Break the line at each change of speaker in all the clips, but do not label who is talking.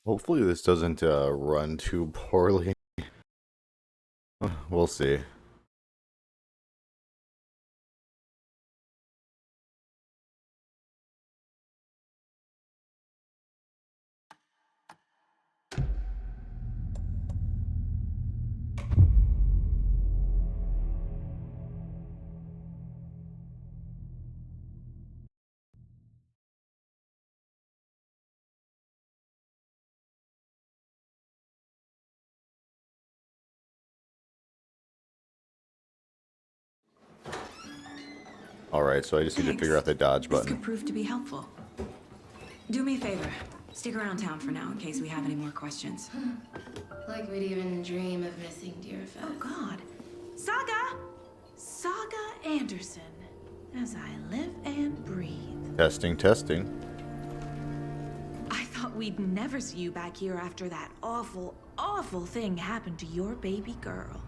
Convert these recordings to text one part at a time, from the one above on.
Hopefully this doesn't run too poorly. We'll see. Alright, so I just need to figure out the dodge
This
button.
could prove to be helpful. Do me a favor. Stick around town for now in case we have any more questions.
Like we'd even dream of missing Deerfest.
Oh, God. Saga! Saga Anderson. As I live and breathe.
Testing, testing.
I thought we'd never see you back here after that awful, awful thing happened to your baby girl.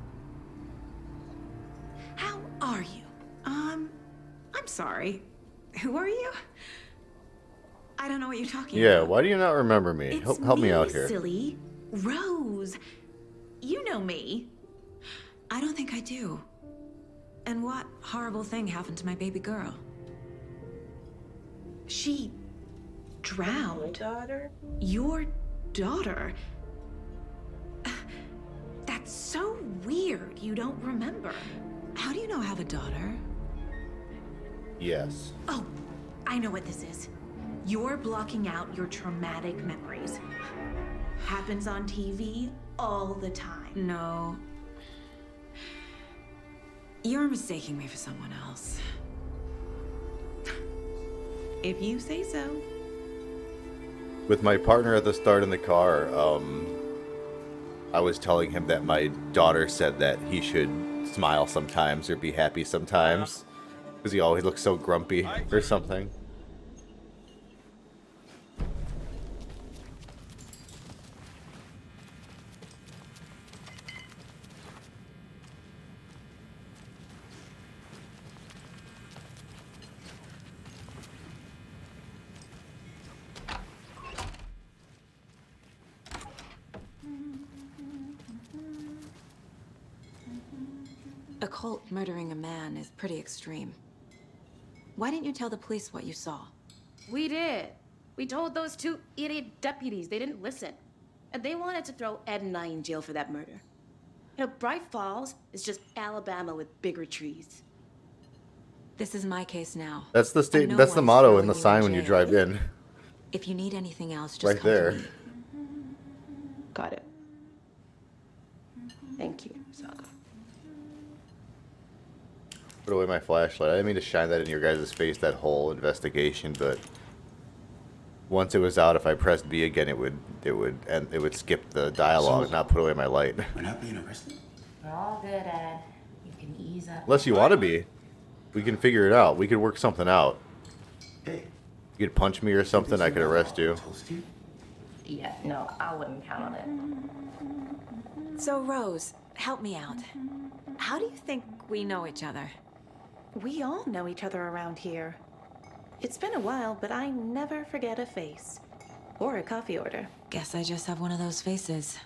How are you? I'm sorry. Who are you? I don't know what you're talking
Yeah,
about.
why do you not remember me?
It's
Help me out here.
silly. Rose. You know me.
I don't think I do. And what horrible thing happened to my baby girl?
She drowned.
Daughter?
Your daughter? That's so weird you don't remember.
How do you know I have a daughter?
Yes.
Oh, I know what this is. You're blocking out your traumatic memories. Happens on TV all the time.
No. You're mistaking me for someone else.
If you say so.
With my partner at the start in the car, I was telling him that my daughter said that he should smile sometimes or be happy sometimes. Because he always looks so grumpy or something.
A cult murdering a man is pretty extreme. Why didn't you tell the police what you saw?
We did. We told those two idiot deputies. They didn't listen. And they wanted to throw Ed and I in jail for that murder. You know, Bright Falls is just Alabama with bigger trees.
This is my case now.
That's the state.
And no
That's the
one's
motto
throwing
in the
you
sign when you
jail.
drive in.
If you need anything else, just
Right
come
there.
to me.
Got it. Thank you, Saga.
Put away my flashlight. I didn't mean to shine that in your guys' face, that whole investigation, but once it was out, if I pressed B again, it would skip the dialogue,
So-
not put away my light.
We're not being arrested?
We're all good, Ed. You can ease up.
Unless you want to be, we can figure it out. We could work something out.
Hey.
You could punch me or something. I could arrest you.
Toast you?
Yeah, no, I wouldn't count on it.
So, Rose, help me out. How do you think we know each other?
We all know each other around here. It's been a while, but I never forget a face. Or a coffee order.
Guess I just have one of those faces.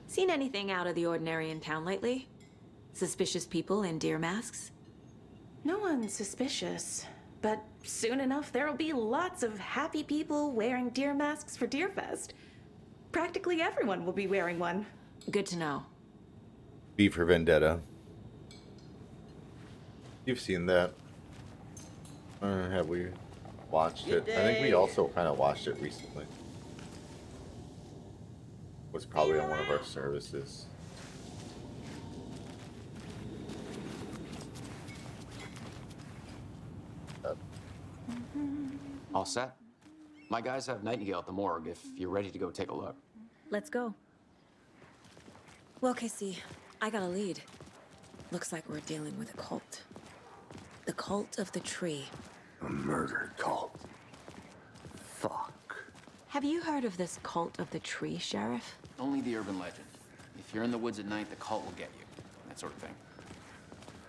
Seen anything out of the ordinary in town lately? Suspicious people in deer masks?
No one's suspicious. But soon enough, there'll be lots of happy people wearing deer masks for Deerfest. Practically everyone will be wearing one.
Good to know.
V for Vendetta. You've seen that. Have we watched it? I think we also kind of watched it recently. Was probably on one of our services.
All set? My guys have Nightingale at the morgue if you're ready to go take a look.
Let's go. Well, Casey, I got a lead. Looks like we're dealing with a cult. The cult of the tree.
A murder cult. Fuck.
Have you heard of this cult of the tree, Sheriff?
Only the urban legend. If you're in the woods at night, the cult will get you. That sort of thing.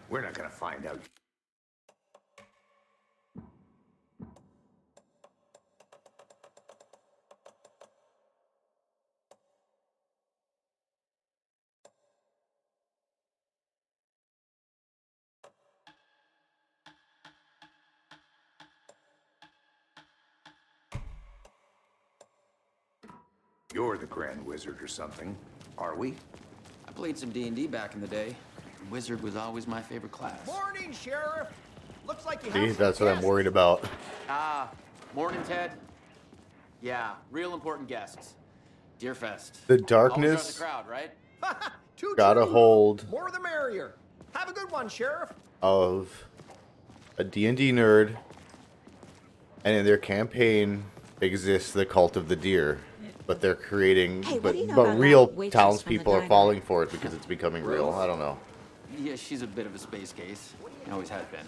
We're not gonna find out. You're the Grand Wizard or something, are we?
I played some D&D back in the day. Wizard was always my favorite class.
Morning, Sheriff. Looks like you
See,
have some
that's what I'm
guests.
worried about.
Morning, Ted. Yeah, real important guests. Deerfest.
The
Always
darkness
draws the crowd, right?
Too
got a
true.
hold
More the merrier. Have a good one, Sheriff.
of a D&D nerd, and in their campaign exists the cult of the deer, but they're creating,
Hey, what
but
do you know
but
about
real
that waitress
townspeople
from the
are
diner?
falling for it because it's becoming real. I don't know.
Yeah, she's a bit of a space case. Always has been.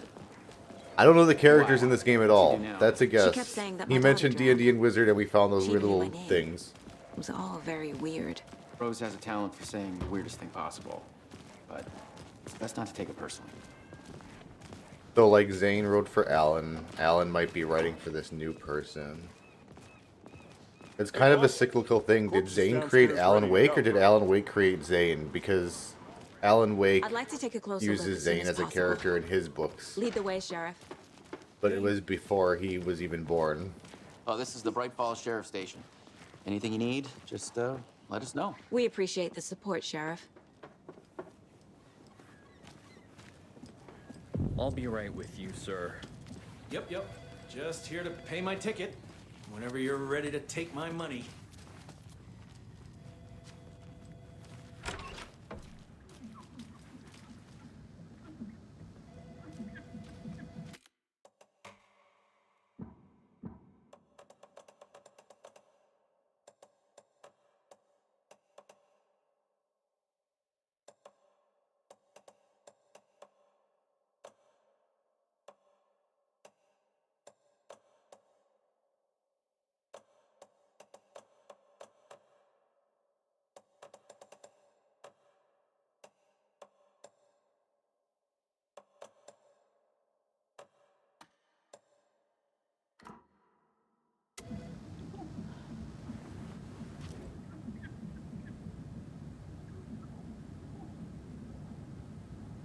I don't know the characters in this game at
What'd
all.
you do now?
That's a guess.
kept saying that
He
my
mentioned
daughter
D&D and Wizard, and we found those
She
weird
knew
little
my name.
things.
It was all very weird.
Rose has a talent for saying the weirdest thing possible. But it's best not to take it personally.
So, like, Zane wrote for Alan. Alan might be writing for this new person. It's kind of a cyclical thing. Did Zane create Alan Wake, or did Alan Wake create Zane? Because Alan Wake
I'd like to take a closer look
uses
as soon
Zane as a
possible.
character in his books,
Lead the way, Sheriff.
but it was before he was even born.
Oh, this is the Bright Falls Sheriff Station. Anything you need, just let us know.
We appreciate the support, Sheriff.
I'll be right with you, sir.
Yep. Just here to pay my ticket. Whenever you're ready to take my money.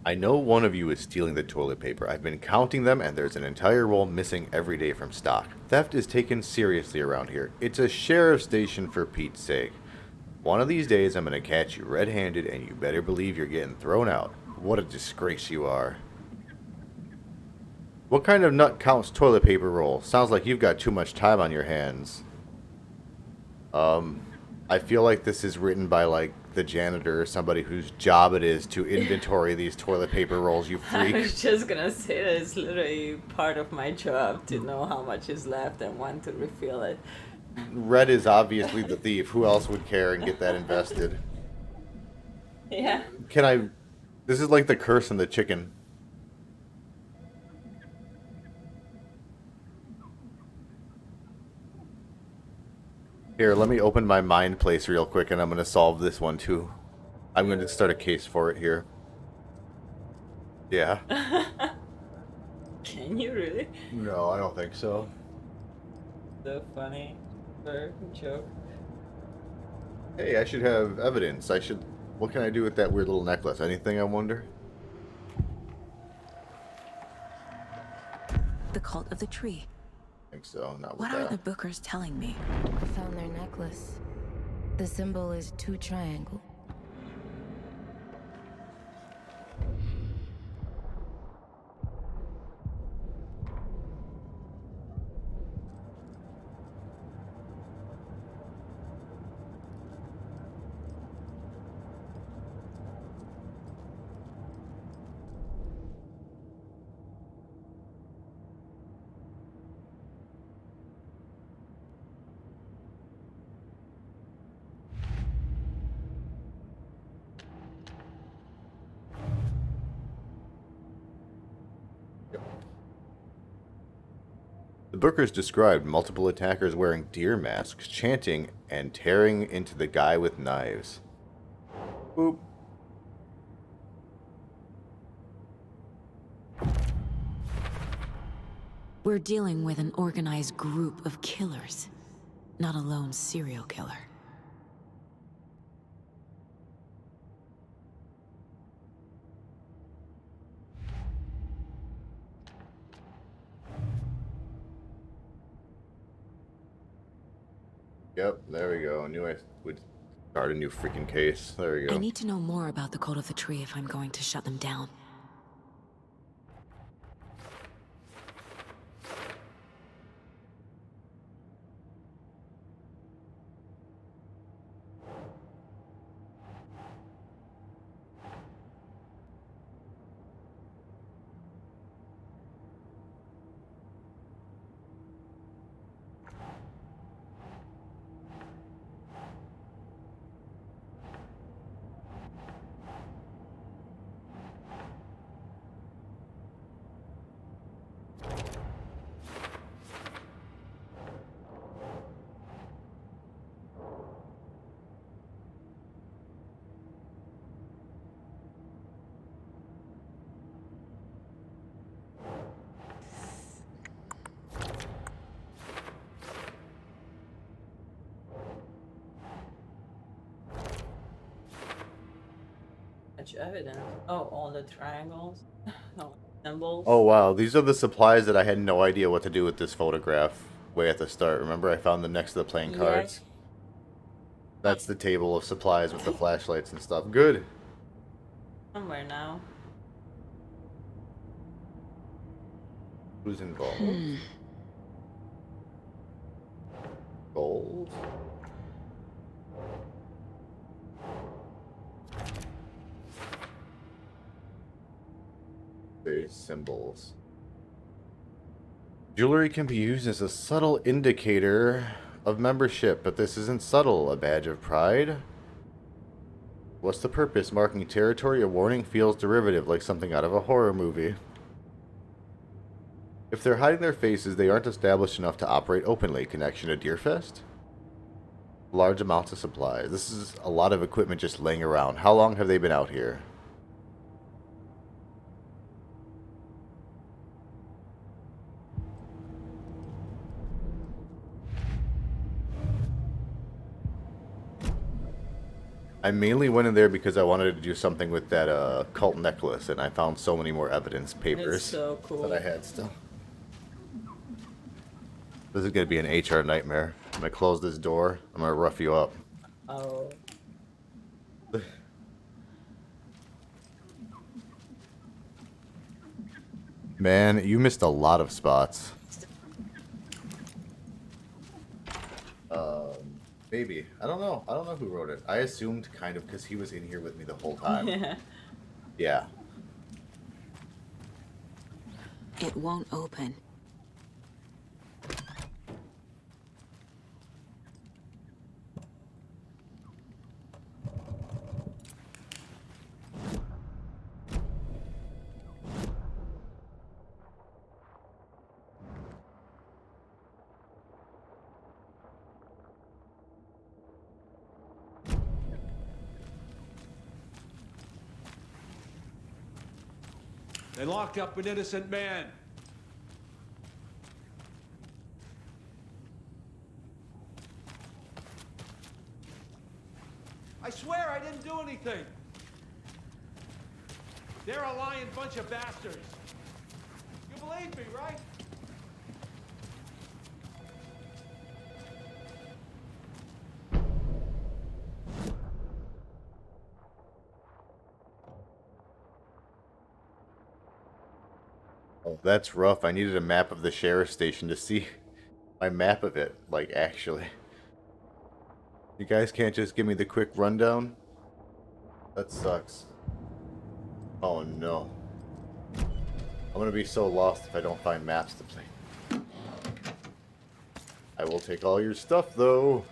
I know one of you is stealing the toilet paper. I've been counting them, and there's an entire roll missing every day from stock. Theft is taken seriously around here. It's a sheriff station, for Pete's sake. One of these days, I'm going to catch you red-handed, and you better believe you're getting thrown out. What a disgrace you are. What kind of nut counts toilet paper roll? Sounds like you've got too much time on your hands. I feel like this is written by, like, the janitor or somebody whose job it is to inventory these toilet paper rolls, you
I
freak.
was just gonna say that it's literally part of my job to know how much is left and when to refill it.
Red is obviously the thief. Who else would care and get that invested?
Yeah.
Can I... This is like the curse and the chicken. Here, let me open my mind place real quick, and I'm going to solve this one, too. I'm going to start a case for it here. Yeah.
Can you really?
No, I don't think so.
So funny. For joke.
Hey, I should have evidence. I should... What can I do with that weird little necklace? Anything, I wonder?
The cult of the tree.
I think so. Not with
What are
that.
the bookers telling me?
I found their necklace. The symbol is 2 triangle.
The bookers described multiple attackers wearing deer masks, chanting, and tearing into the guy with knives. Boop.
We're dealing with an organized group of killers, not a lone serial killer.
Yep, there we go. I knew I would start a new freaking case. There we
I
go.
need to know more about the cult of the tree if I'm going to shut them down.
Much evidence. Oh, all the triangles. Oh, symbols.
Oh wow, these are the supplies that I had no idea what to do with this photograph way at the start. Remember I found them next to the playing cards? That's the table of supplies with the flashlights and stuff. Good.
Somewhere now.
Who's involved? Gold. There's symbols. Jewelry can be used as a subtle indicator of membership, but this isn't subtle. A badge of pride? What's the purpose? Marking territory? A warning feels derivative, like something out of a horror movie. If they're hiding their faces, they aren't established enough to operate openly. Connection to Deerfest? Large amounts of supplies. This is a lot of equipment just laying around. How long have they been out here? I mainly went in there because I wanted to do something with that cult necklace, and I found so many more evidence papers
It's so cool.
that I had still. This is going to be an HR nightmare. I'm going to close this door. I'm going to rough you up.
Oh.
Man, you missed a lot of spots. Maybe. I don't know. I don't know who wrote it. I assumed kind of because he was in here with me the whole time.
Yeah.
Yeah.
It won't open.
They locked up an innocent man. I swear I didn't do anything. They're a lying bunch of bastards. You believe me, right?
Oh, that's rough. I needed a map of the sheriff's station to see my map of it, like, actually. You guys can't just give me the quick rundown? That sucks. Oh no. I'm gonna be so lost if I don't find maps to play. I will take all your stuff, though.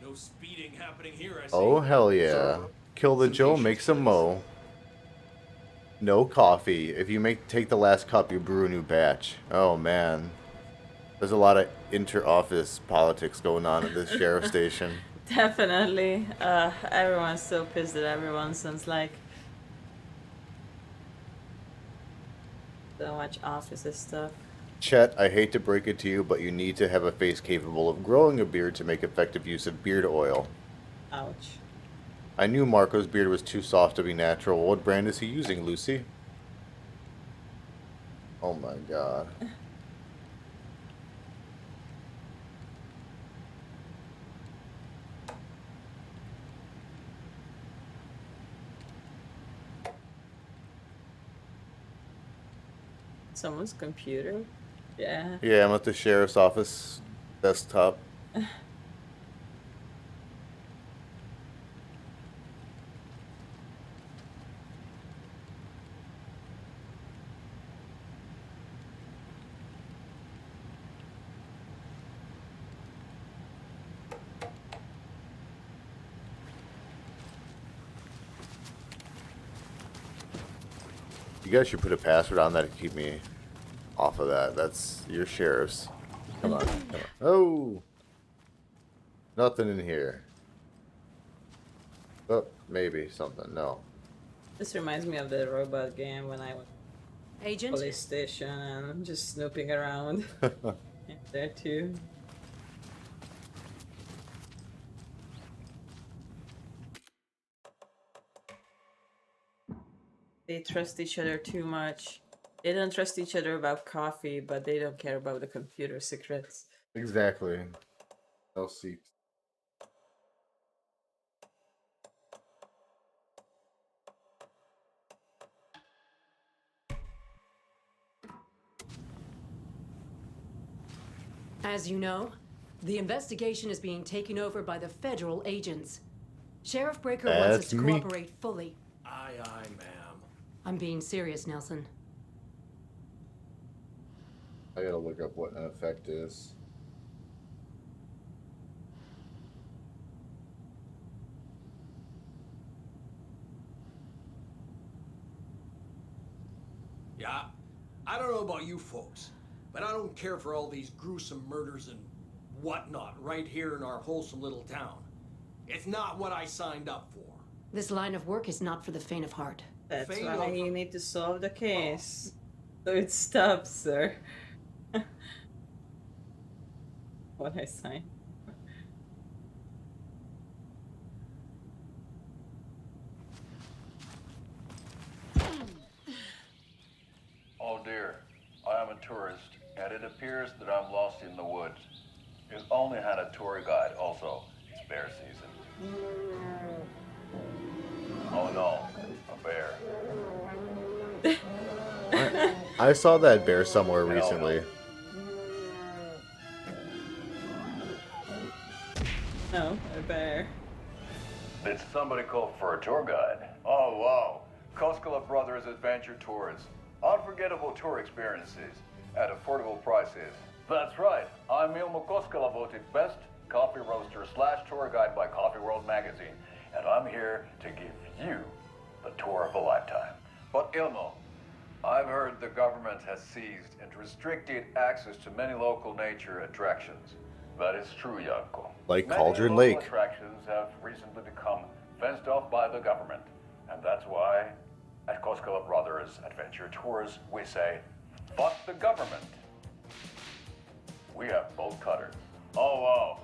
No speeding happening here, I see.
Oh, hell yeah. Kill the Joe, make some mo. No coffee. If you take the last cup, you brew a new batch. Oh, man. There's a lot of inter-office politics going on at this sheriff station.
Definitely. Everyone's so pissed at everyone since like so much office stuff.
Chet, I hate to break it to you, but you need to have a face capable of growing a beard to make effective use of beard oil.
Ouch.
I knew Marco's beard was too soft to be natural. What brand is he using, Lucy? Oh my god.
Someone's computer? Yeah.
Yeah, I'm at the sheriff's office desktop. You guys should put a password on that to keep me off of that. That's your sheriff's. Come on. Come on. Oh! Nothing in here. Oh, maybe something. No.
This reminds me of the robot game when I went to the
Agent?
police station and I'm just snooping around in there too. They trust each other too much. They don't trust each other about coffee, but they don't care about the computer secrets.
Exactly. I'll see.
As you know, the investigation is being taken over by the federal agents. Sheriff Breaker wants us to cooperate fully.
Aye, ma'am.
I'm being serious, Nelson.
I gotta look up what an effect is.
Yeah, I don't know about you folks, but I don't care for all these gruesome murders and whatnot right here in our wholesome little town. It's not what I signed up for.
This line of work is not for the faint of heart.
That's why you need to solve the case. So it stops, sir. What I signed.
Oh dear, I am a tourist, and it appears that I'm lost in the woods. You've only had a tour guide, also. It's bear season. Oh no, a bear.
I saw that bear somewhere recently.
No, a bear.
Did somebody call for a tour guide? Oh wow, Koskela Brothers Adventure Tours. Unforgettable tour experiences at affordable prices. That's right, I'm Ilmo Koskela, voted best coffee roaster / tour guide by Coffee World magazine, and I'm here to give you the tour of a lifetime. But Ilmo, I've heard the government has seized and restricted access to many local nature attractions. That is true, Yanko.
Like
Many
Cauldron
local
Lake.
attractions have recently become fenced off by the government, and that's why at Koskela Brothers Adventure Tours we say, fuck the government. We have bolt cutters. Oh wow,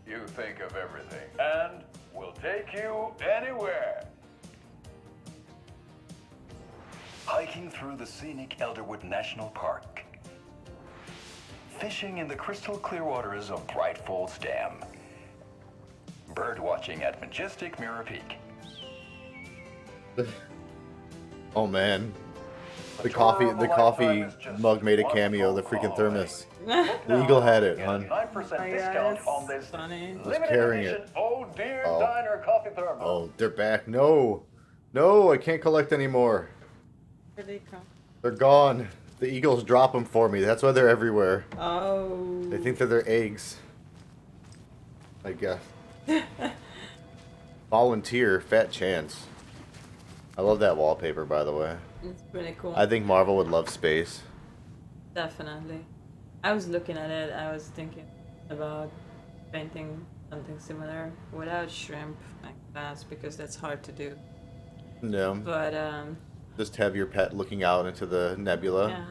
you think of everything, and we'll take you anywhere. Hiking through the scenic Elderwood National Park. Fishing in the crystal clear waters of Bright Falls Dam. Bird watching at majestic Mirror Peak.
Oh man. The coffee mug made a cameo, the freaking thermos. The Eagle had it, hon.
9% discount on this
Was carrying it.
Oh dear diner coffee thermos.
Oh, they're back. No. No, I can't collect anymore.
Where they come?
They're gone. The eagles drop them for me. That's why they're everywhere.
Oh.
They think that they're eggs. I guess. Volunteer, fat chance. I love that wallpaper, by the way.
It's pretty cool.
I think Marvel would love space.
Definitely. I was looking at it, I was thinking about painting something similar without shrimp like that because that's hard to do.
No.
But
just have your pet looking out into the nebula
yeah.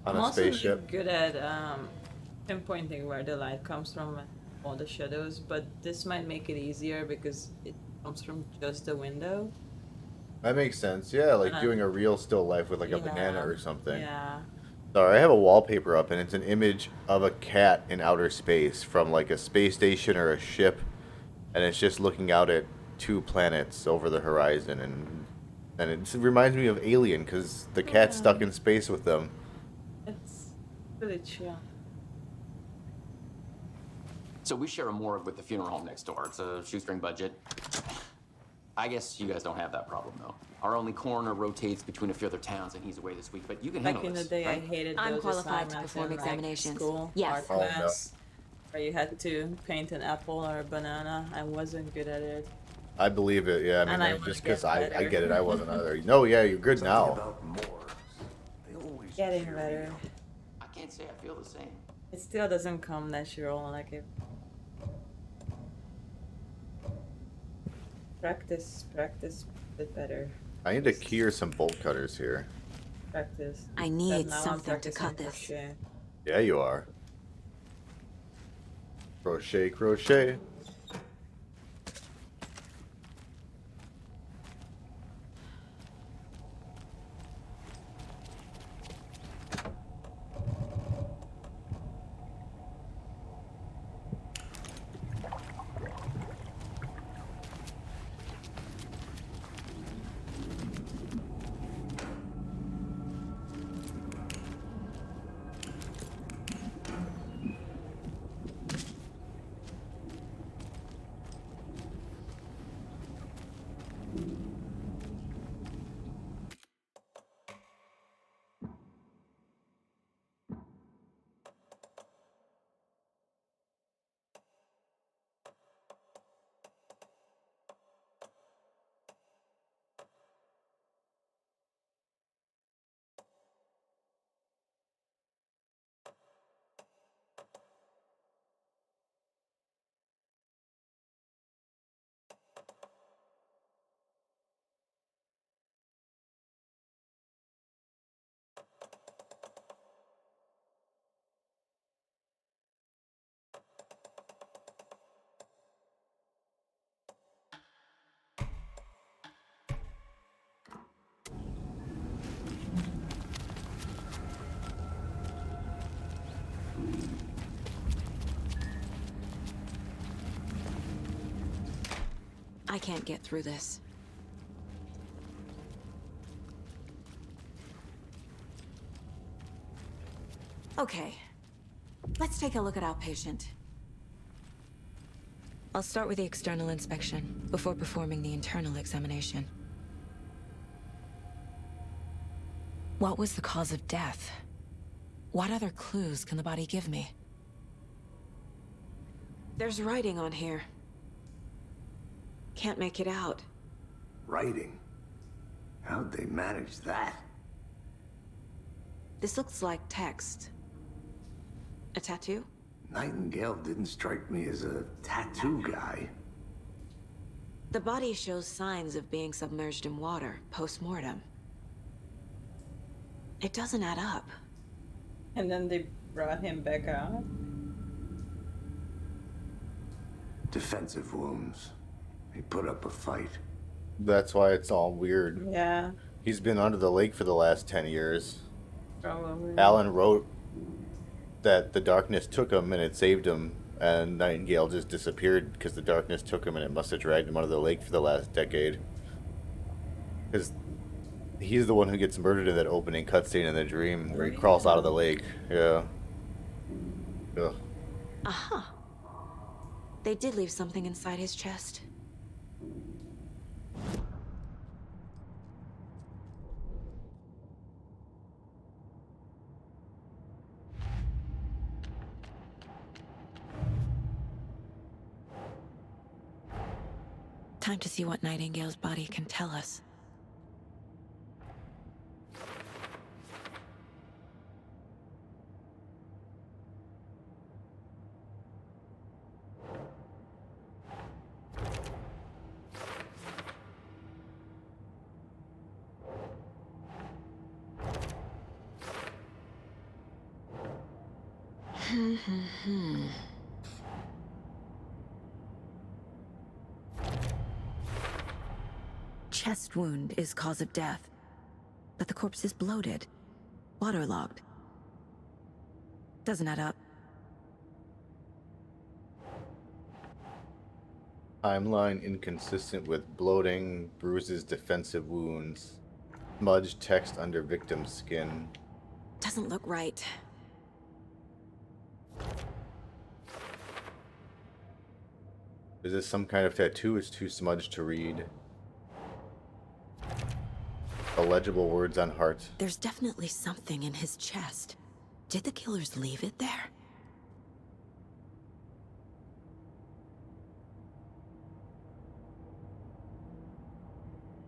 on
I'm
a
also
spaceship.
good at pinpointing where the light comes from and all the shadows, but this might make it easier because it comes from just the window.
That makes sense. Yeah, like doing a real still life with like a banana or something.
Yeah.
Sorry, I have a wallpaper up and it's an image of a cat in outer space from like a space station or a ship, and it's just looking out at two planets over the horizon, and it reminds me of Alien because the cat's stuck in space with them.
It's really chill.
So we share a morgue with the funeral home next door. It's a shoestring budget. I guess you guys don't have that problem, though. Our only coroner rotates between a few other towns, and he's away this week. But you can handle
Back in the
this,
day,
right?
I hated
I'm
those
qualified to
assignments
perform
in, like,
examinations.
school,
Yes.
art
Oh, no.
class, where you had to paint an apple or a banana. I wasn't good at it.
I believe it. Yeah, I mean,
And I
like,
wanna
just because
get
I
better.
get it, I wasn't either. No, yeah, you're good
Something
now.
about morgues. They always
Getting
cheer
better.
you.
I can't say I feel the same.
It still doesn't come natural like it. Practice a bit better.
I need to key some bolt cutters here.
Practice.
I
But
need
now I'm
something to
practicing
cut this.
crochet.
Yeah, you are. Crochet, crochet.
I can't get through this. Okay. Let's take a look at our patient. I'll start with the external inspection before performing the internal examination. What was the cause of death? What other clues can the body give me? There's writing on here. Can't make it out.
Writing? How'd they manage that?
This looks like text. A tattoo?
Nightingale didn't strike me as a tattoo guy.
The body shows signs of being submerged in water, post-mortem. It doesn't add up.
And then they brought him back out.
Defensive wounds. He put up a fight.
That's why it's all weird.
Yeah,
He's been under the lake for the last 10 years.
probably.
Alan wrote that the darkness took him and it saved him, and Nightingale just disappeared because the darkness took him and it must have dragged him under the lake for the last decade. Because he's the one who gets murdered in that opening cutscene in the dream where he crawls out of the lake. Yeah. Ugh.
Aha. They did leave something inside his chest. Time to see what Nightingale's body can tell us. Chest wound is cause of death, but the corpse is bloated, waterlogged. Doesn't add up.
Timeline inconsistent with bloating, bruises, defensive wounds. Smudged text under victim's skin.
doesn't look right.
Is this some kind of tattoo? It's too smudged to read. Illegible words on heart.
There's definitely something in his chest. Did the killers leave it there?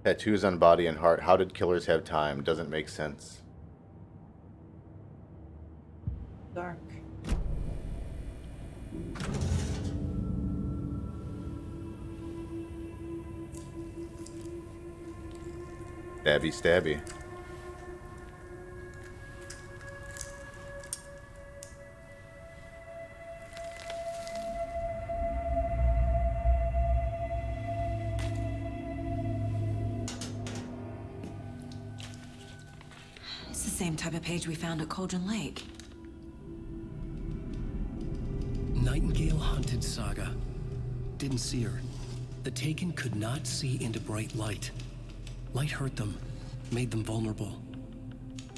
Tattoos on body and heart. How did killers have time? Doesn't make sense.
Dark.
Stabby, stabby.
It's the same type of page we found at Cauldron Lake.
Nightingale hunted Saga. Didn't see her. The Taken could not see into bright light. Light hurt them, made them vulnerable.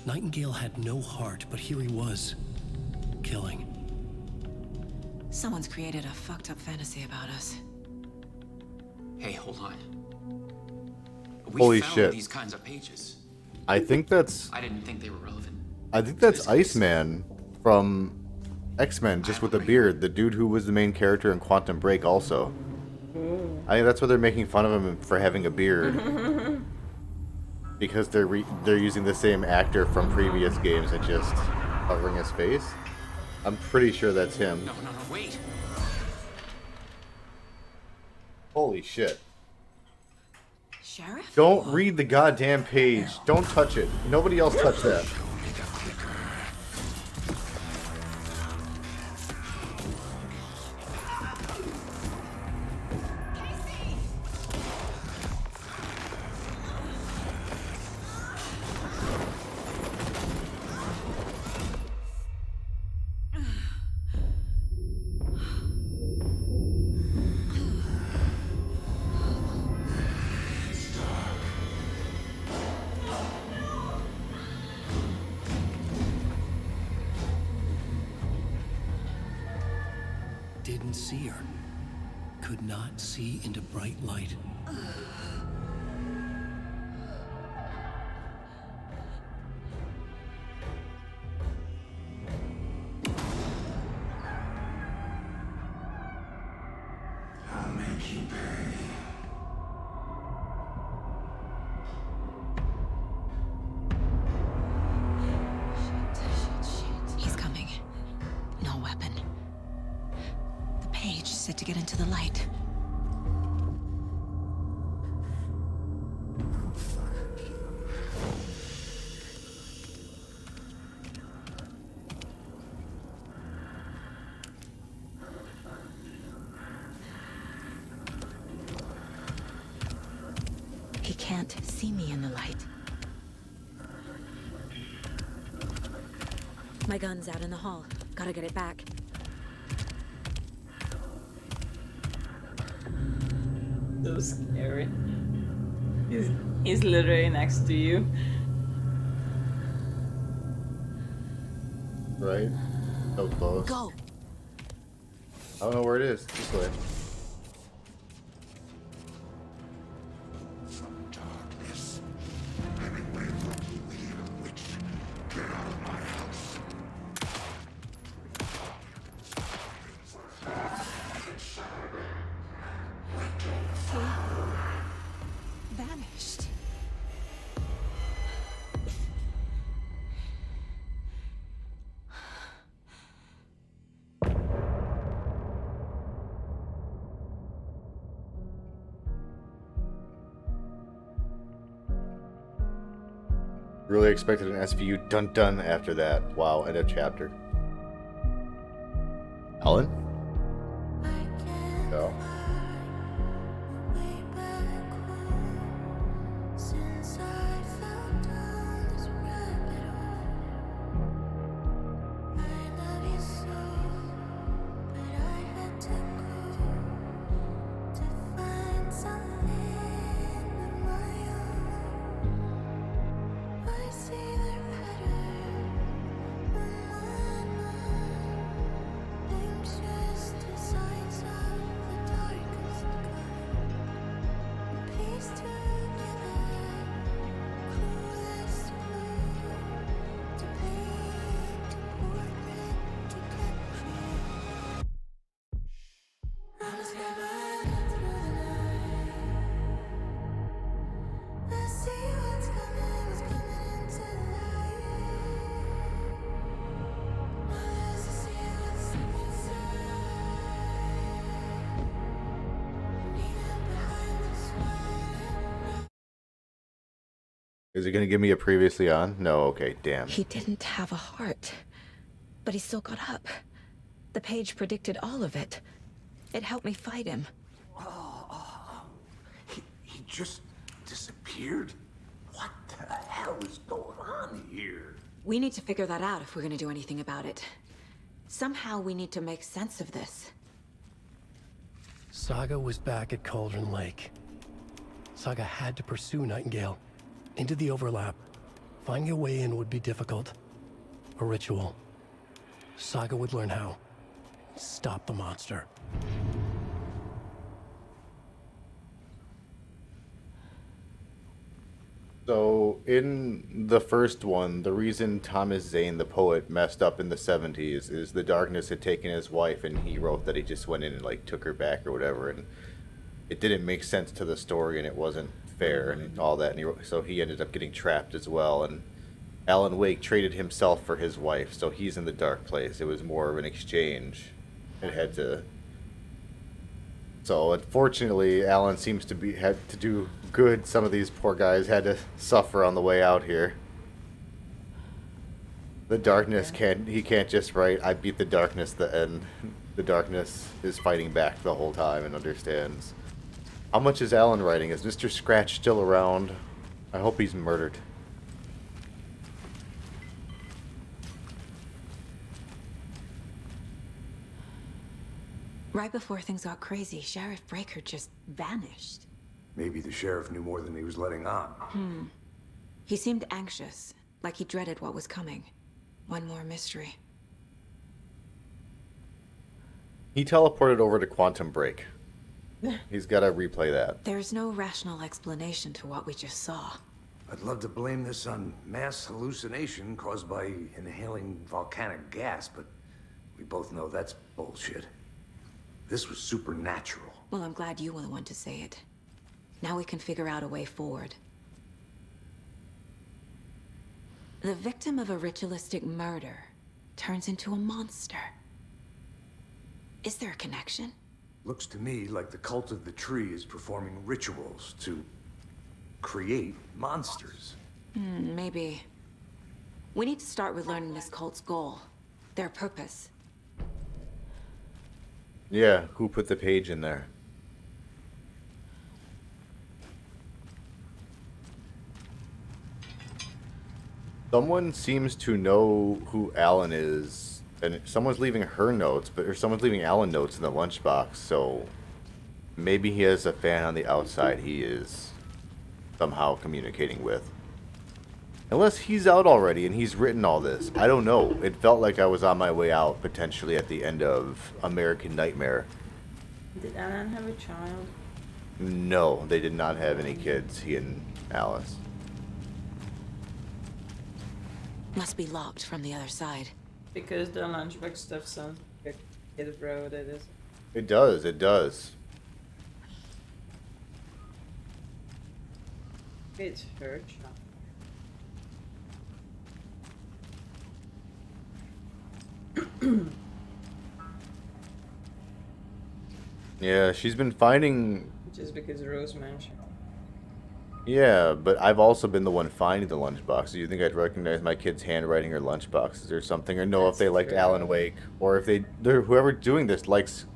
Nightingale had no heart, but here he was, killing.
Someone's created a fucked up fantasy about us.
Hey, hold on. We
Holy
found
shit.
these kinds of pages.
I think that's...
I didn't think they were relevant.
I think that's Iceman from X-Men, just with a beard. The dude who was the main character in Quantum Break also. I think that's why they're making fun of him for having a beard. Because they're using the same actor from previous games and just covering his face. I'm pretty sure that's him.
No, wait.
Holy shit.
Sheriff?
Don't read the goddamn page. Don't touch it. Nobody else touch that.
Didn't see her. Could not see into bright light.
I'll make you pay.
He's coming. No weapon. The page said to get into the light. He can't see me in the light. My gun's out in the hall. Gotta get it back.
So scary. He's literally next to you.
Right? So close.
Go!
I don't know where it is. This way.
Vanished.
Really expected an SVU dun-dun after that. Wow, end of chapter. Ellen? No. Is it going to give me a previously on? No, okay, damn.
He didn't have a heart, but he still got up. The page predicted all of it. It helped me fight him.
He just disappeared? What the hell is going on here?
We need to figure that out if we're gonna do anything about it. Somehow we need to make sense of this.
Saga was back at Cauldron Lake. Saga had to pursue Nightingale into the overlap. Finding a way in would be difficult. A ritual. Saga would learn how. Stop the monster.
So, in the first one, the reason Thomas Zane, the poet, messed up in the 70s is the darkness had taken his wife, and he wrote that he just went in and, like, took her back or whatever, and it didn't make sense to the story, and it wasn't fair, and all that, and so he ended up getting trapped as well, and Alan Wake traded himself for his wife, so he's in the dark place. It was more of an exchange. It had to... So, unfortunately, Alan seems to had to do good. Some of these poor guys had to suffer on the way out here. The darkness he can't just write, I beat the darkness, and the darkness is fighting back the whole time and understands. How much is Alan writing? Is Mr. Scratch still around? I hope he's murdered.
Right before things got crazy, Sheriff Breaker just vanished.
Maybe the sheriff knew more than he was letting on.
He seemed anxious, like he dreaded what was coming. One more mystery.
He teleported over to Quantum Break. He's got to replay that.
There's no rational explanation to what we just saw.
I'd love to blame this on mass hallucination caused by inhaling volcanic gas, but we both know that's bullshit. This was supernatural.
Well, I'm glad you were the one to say it. Now we can figure out a way forward. The victim of a ritualistic murder turns into a monster. Is there a connection?
Looks to me like the cult of the tree is performing rituals to create monsters.
Maybe. We need to start with learning this cult's goal. Their purpose.
Yeah, who put the page in there? Someone seems to know who Alan is, and someone's leaving her notes, or someone's leaving Alan notes in the lunchbox, so maybe he has a fan on the outside he is somehow communicating with. Unless he's out already and he's written all this. I don't know. It felt like I was on my way out, potentially at the end of American Nightmare.
Did Alan have a child?
No, they did not have any kids, he and Alice.
Must be locked from the other side.
Because the lunchbox stuff sounds like a kid wrote it, is
It does, it does.
it's her child.
Yeah, she's been finding...
Just because Rose mentioned.
Yeah, but I've also been the one finding the lunchbox. Do you think I'd recognize my kid's handwriting or lunchboxes or something? Or know if they liked Alan Wake? Or if whoever doing this likes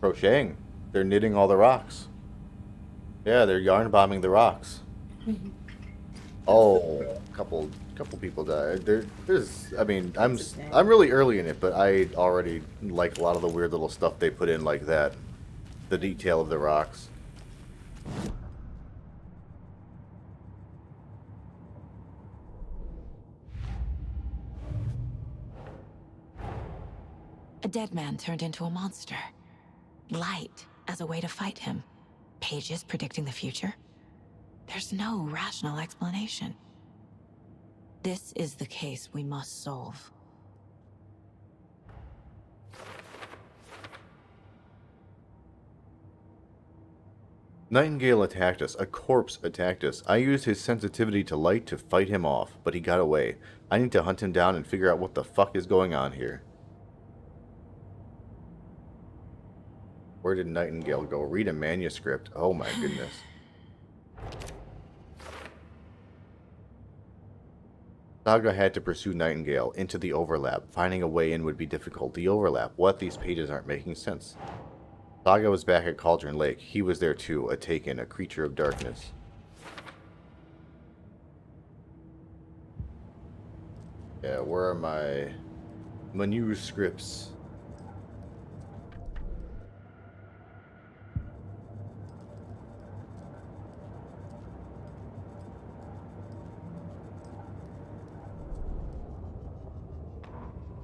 crocheting. They're knitting all the rocks. Yeah, they're yarn bombing the rocks. Oh, a couple people died. There's, I mean, I'm really early in it, but I already like a lot of the weird little stuff they put in like that. The detail of the rocks.
A dead man turned into a monster. Light as a way to fight him. Pages predicting the future. There's no rational explanation. This is the case we must solve.
Nightingale attacked us. A corpse attacked us. I used his sensitivity to light to fight him off, but he got away. I need to hunt him down and figure out what the fuck is going on here. Where did Nightingale go? Read a manuscript. Oh my goodness. Saga had to pursue Nightingale into the overlap. Finding a way in would be difficult. The overlap. What? These pages aren't making sense. Saga was back at Cauldron Lake. He was there too, a Taken, a creature of darkness. Yeah, where are my manuscripts?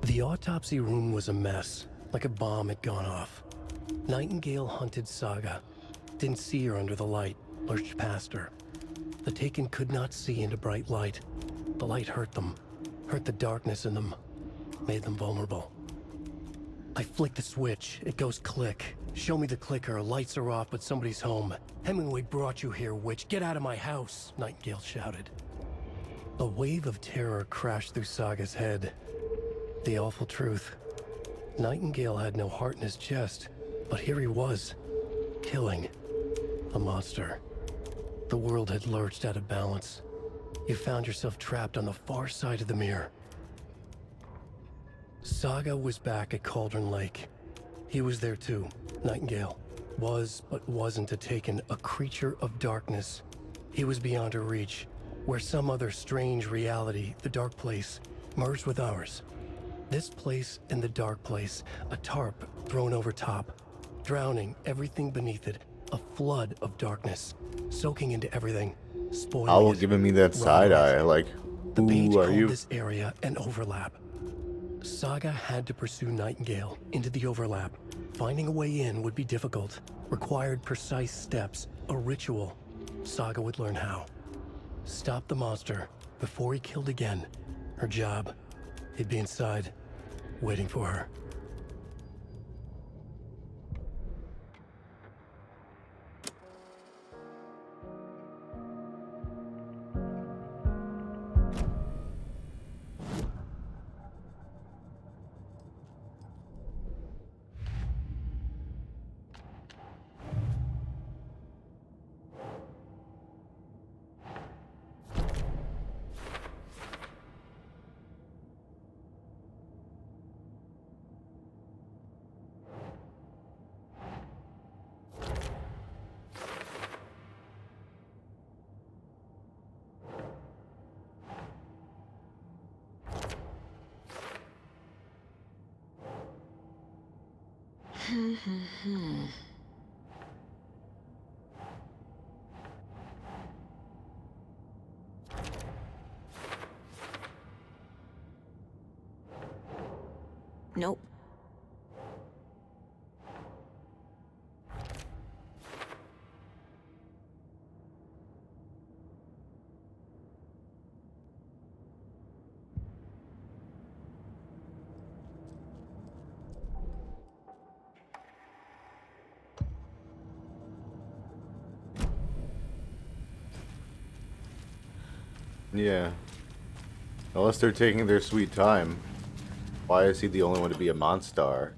The autopsy room was a mess, like a bomb had gone off. Nightingale hunted Saga. Didn't see her under the light, lurched past her. The Taken could not see into bright light. The light hurt them, hurt the darkness in them, made them vulnerable. I flick the switch, it goes click. Show me the clicker, lights are off, but somebody's home. Hemingway brought you here, witch. Get out of my house, Nightingale shouted. A wave of terror crashed through Saga's head. The awful truth. Nightingale had no heart in his chest, but here he was, killing a monster. The world had lurched out of balance. You found yourself trapped on the far side of the mirror. Saga was back at Cauldron Lake. He was there too, Nightingale. Was, but wasn't a Taken, a creature of darkness. He was beyond her reach, where some other strange reality, the dark place, merged with ours. This place and the dark place, a tarp thrown over top, drowning everything beneath it, a flood of darkness, soaking into everything, spoiling
Owl
it,
giving me that side eye, like,
the page
who are
called
you?
this area an overlap. Saga had to pursue Nightingale into the overlap. Finding a way in would be difficult, required precise steps, a ritual. Saga would learn how. Stop the monster before he killed again. Her job. He'd be inside, waiting for her.
Nope.
Yeah. Unless they're taking their sweet time. Why is he the only one to be a monster?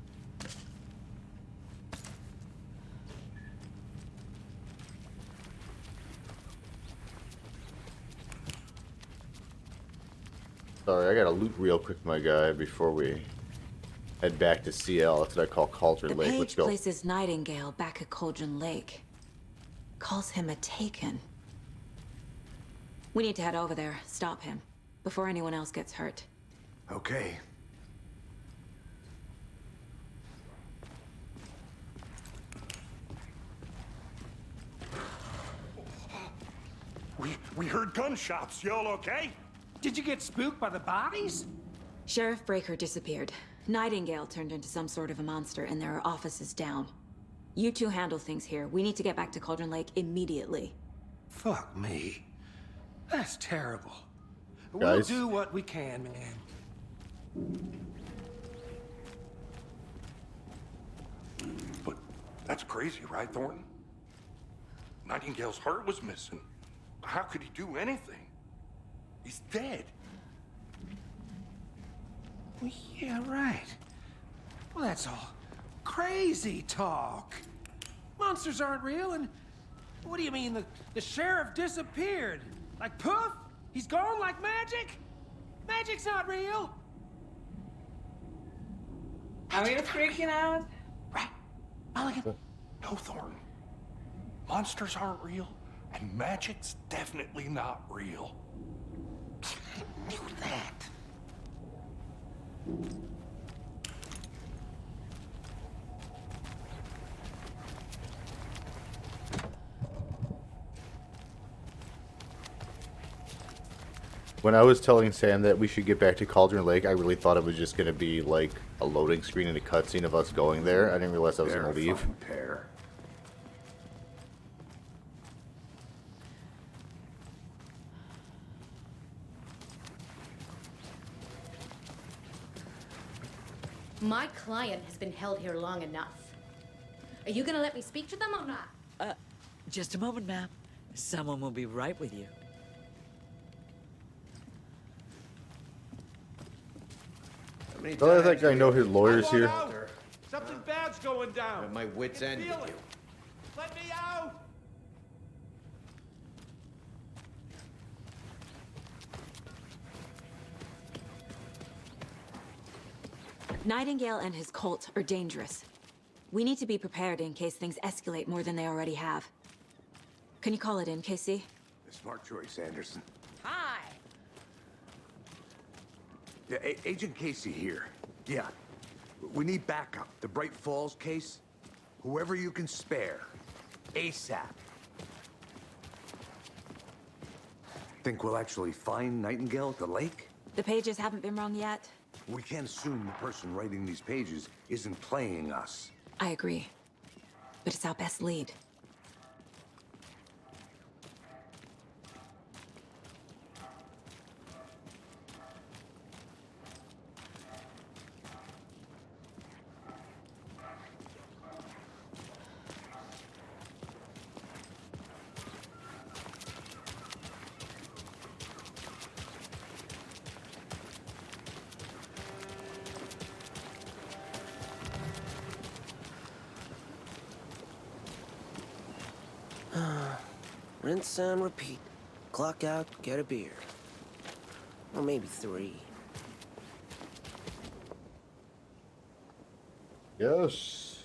Sorry, I gotta loot real quick, my guy, before we head back to CL. That's what I call Cauldron Lake. Let's
Page
go.
places Nightingale back at Cauldron Lake. Calls him a Taken. We need to head over there, stop him, before anyone else gets hurt.
Okay.
We heard gunshots. Y'all okay? Did you get spooked by the bodies?
Sheriff Breaker disappeared. Nightingale turned into some sort of a monster, and there are offices down. You two handle things here. We need to get back to Cauldron Lake immediately.
Fuck me. That's terrible.
Guys.
We'll do what we can, man.
But that's crazy, right, Thornton? Nightingale's heart was missing. How could he do anything? He's dead.
Well, yeah, right. Well, that's all crazy talk. Monsters aren't real, and what do you mean the sheriff disappeared? Like poof? He's gone like magic? Magic's not real!
Are you freaking out?
Right. Mulligan. No, Thornton. Monsters aren't real, and magic's definitely not real.
I knew that.
When I was telling Sam that we should get back to Cauldron Lake, I really thought it was just going to be like a loading screen and a cutscene of us going there. I didn't realize I was going to leave.
Pair.
My client has been held here long enough. Are you gonna let me speak to them or not?
Just a moment, ma'am. Someone will be right with you.
Don't I think I know his lawyer's here?
Something bad's going down.
At my wit's end with you.
Let me out!
Nightingale and his cult are dangerous. We need to be prepared in case things escalate more than they already have. Can you call it in, Casey?
Smart choice, Anderson.
Hi.
Yeah, Agent Casey here. Yeah. We need backup. The Bright Falls case. Whoever you can spare. ASAP. Think we'll actually find Nightingale at the lake?
The pages haven't been wrong yet.
We can't assume the person writing these pages isn't playing us.
I agree. But it's our best lead.
Rinse and repeat. Clock out, get a beer. Or maybe 3.
Yes.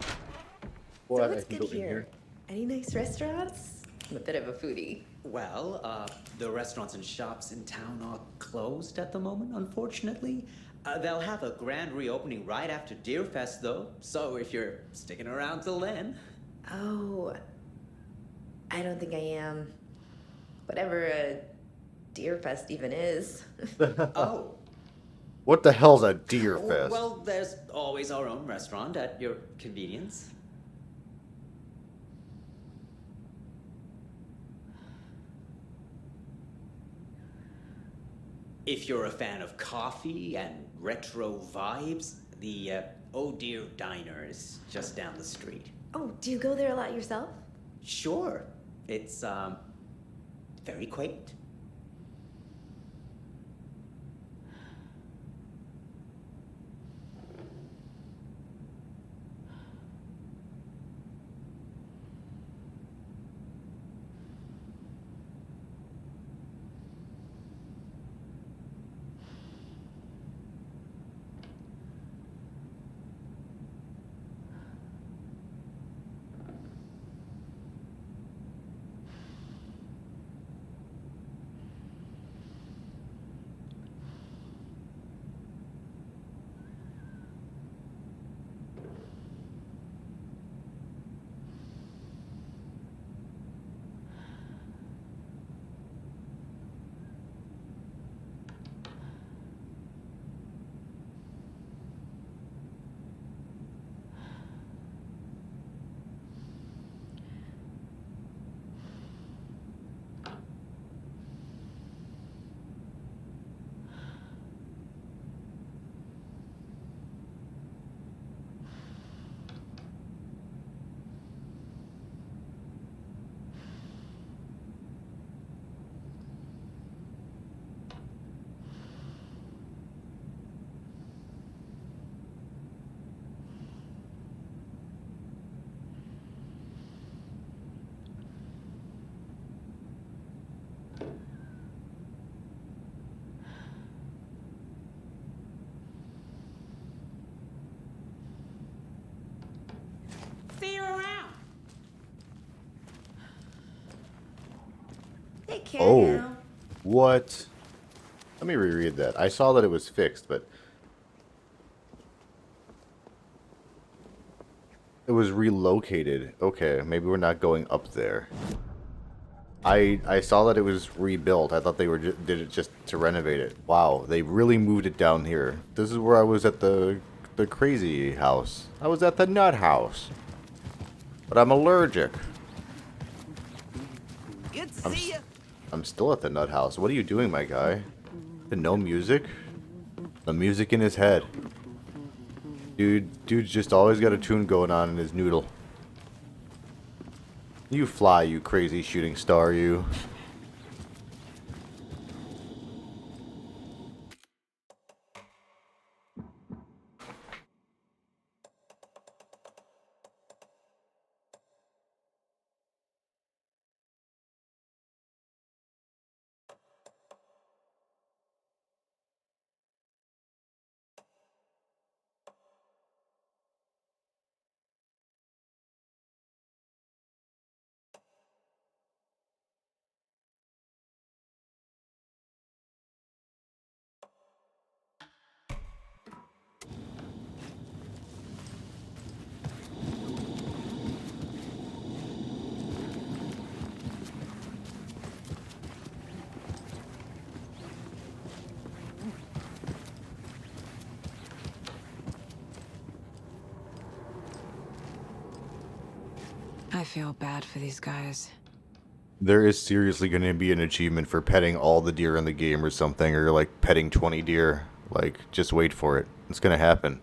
So what's good here? Any nice restaurants? I'm a bit of a foodie.
Well, the restaurants and shops in town are closed at the moment, unfortunately. They'll have a grand reopening right after Deerfest, though. So if you're sticking around till then.
Oh, I don't think I am. Whatever a Deerfest even is.
Oh.
What the hell's a deer fest?
Well, there's always our own restaurant at your convenience. If you're a fan of coffee and retro vibes, the Oh Dear Diner is just down the street.
Oh, do you go there a lot yourself?
Sure. It's, very quaint.
take care
Oh,
now.
what? Let me reread that. I saw that it was fixed, but it was relocated. Okay, maybe we're not going up there. I saw that it was rebuilt. I thought they were did it just to renovate it. Wow, they really moved it down here. This is where I was at the crazy house. I was at the nut house. But I'm allergic.
Good to see you.
I'm still at the nut house. What are you doing, my guy? No music? The music in his head. Dude's just always got a tune going on in his noodle. You fly, you crazy shooting star, you.
I feel bad for these guys.
There is seriously going to be an achievement for petting all the deer in the game or something, or like petting 20 deer. Like, just wait for it. It's going to happen.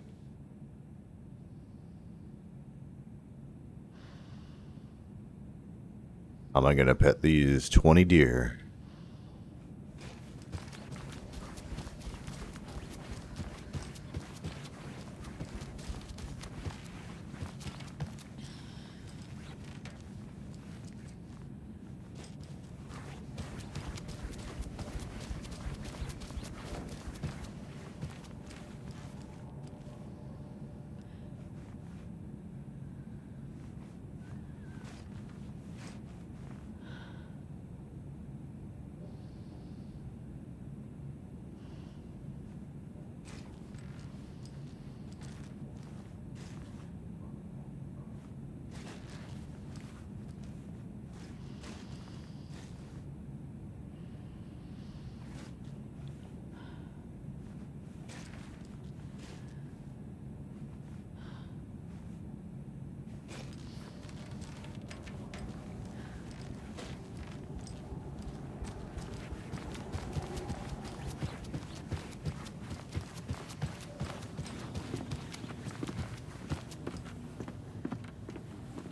How am I going to pet these 20 deer?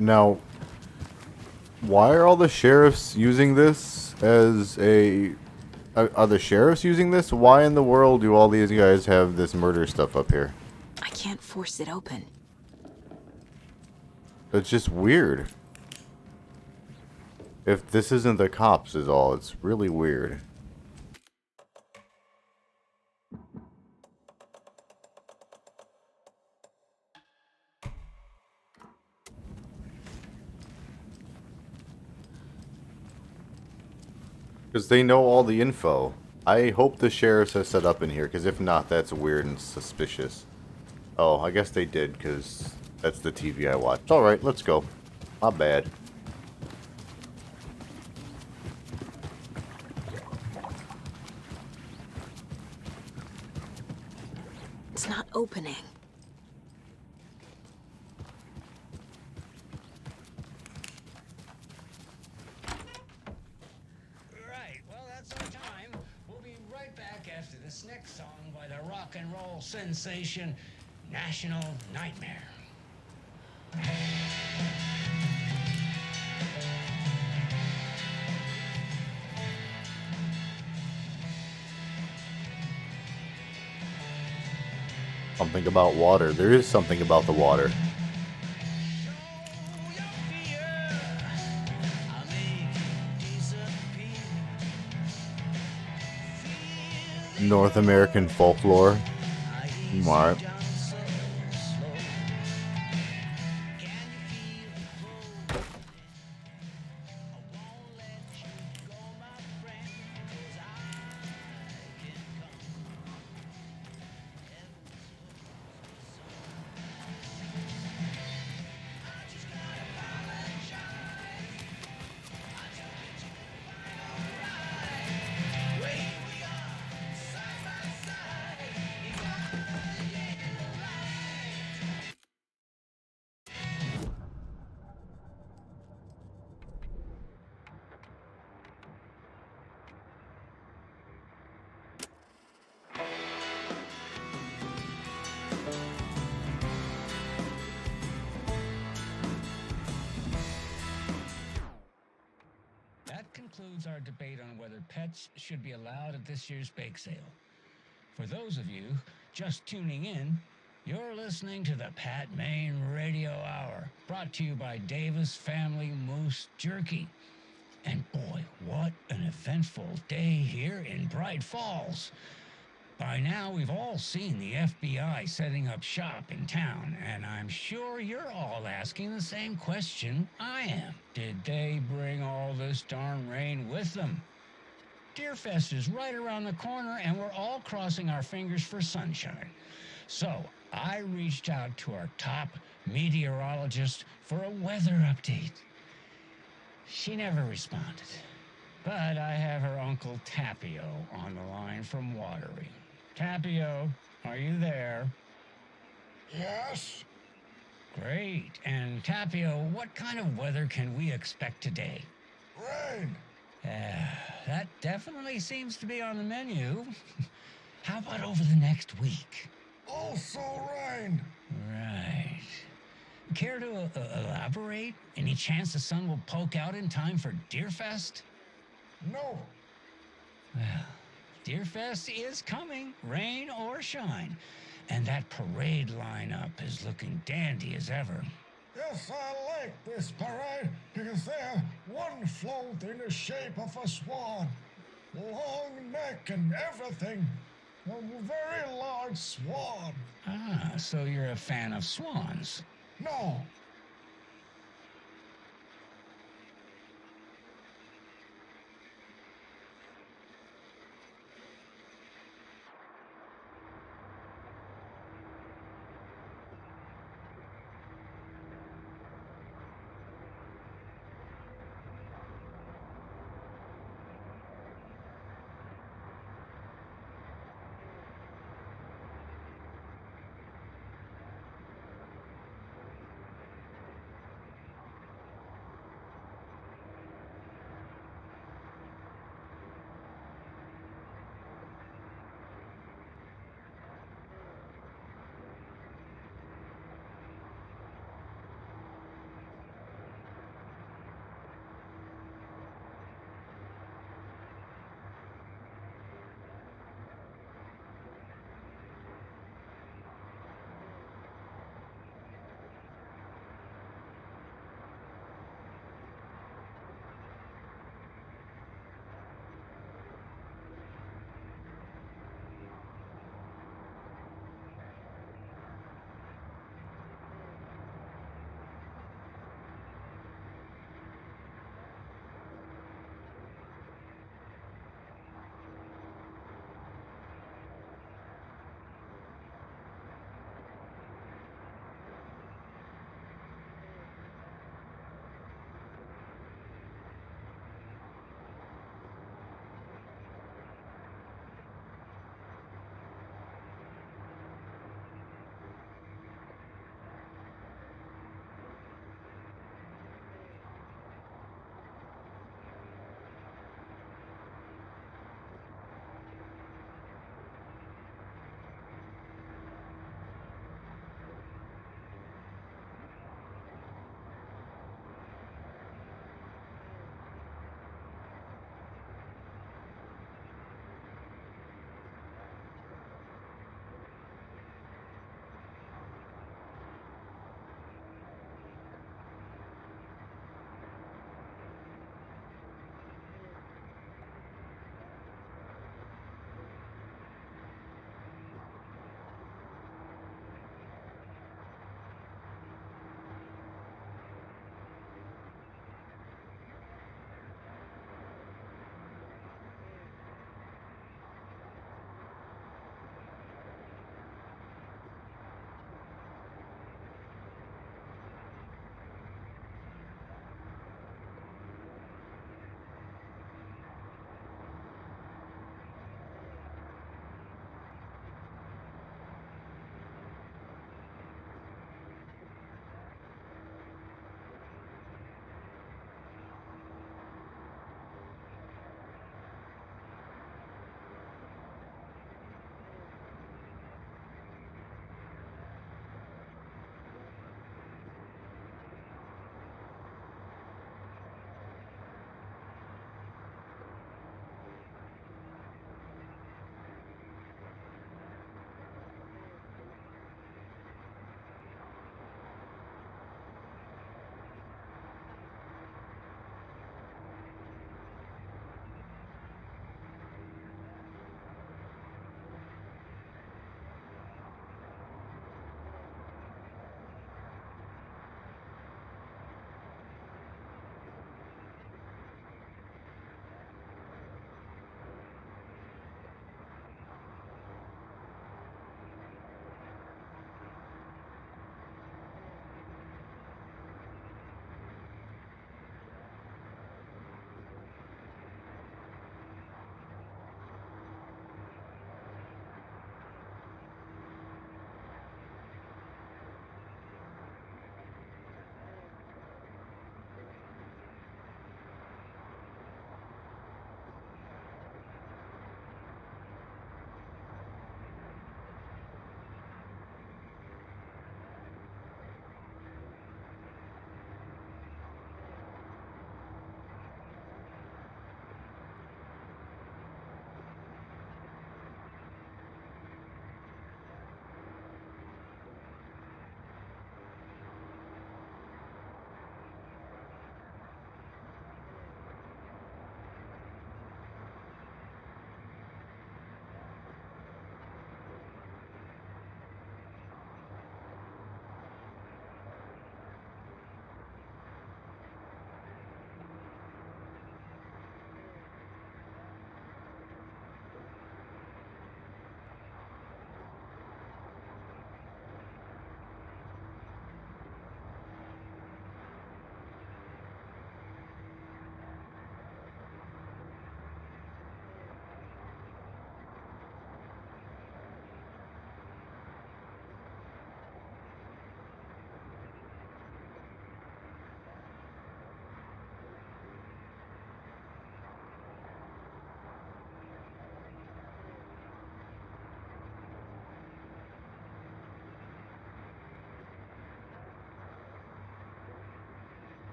Now, why are all the sheriffs using this as a... Are the sheriffs using this? Why in the world do all these guys have this murder stuff up here?
I can't force it open.
It's just weird. If this isn't the cops is all, it's really weird. Because they know all the info. I hope the sheriffs have set up in here, because if not, that's weird and suspicious. Oh, I guess they did, because that's the TV I watch. Alright, let's go. Not bad.
It's not opening.
Right, well, that's our time. We'll be right back after this next song by the rock and roll sensation, National Nightmare.
Something about water. There is something about the water. North American folklore. Alright.
pets should be allowed at this year's bake sale. For those of you just tuning in, you're listening to the Pat Maine Radio Hour, brought to you by Davis Family Moose Jerky. And boy, what an eventful day here in Bright Falls. By now, we've all seen the FBI setting up shop in town, and I'm sure you're all asking the same question I am. Did they bring all this darn rain with them? Deerfest is right around the corner, and we're all crossing our fingers for sunshine. So, I reached out to our top meteorologist for a weather update. She never responded, but I have her Uncle Tapio on the line from Watery. Tapio, are you there?
Yes?
Great. And Tapio, what kind of weather can we expect today?
Rain.
That definitely seems to be on the menu. How about over the next week?
Also rain.
Right. Care to elaborate? Any chance the sun will poke out in time for Deerfest?
No.
Well, Deerfest is coming, rain or shine. And that parade lineup is looking dandy as ever.
Yes, I like this parade because they have one float in the shape of a swan. Long neck and everything. A very large swan.
Ah, so you're a fan of swans.
No.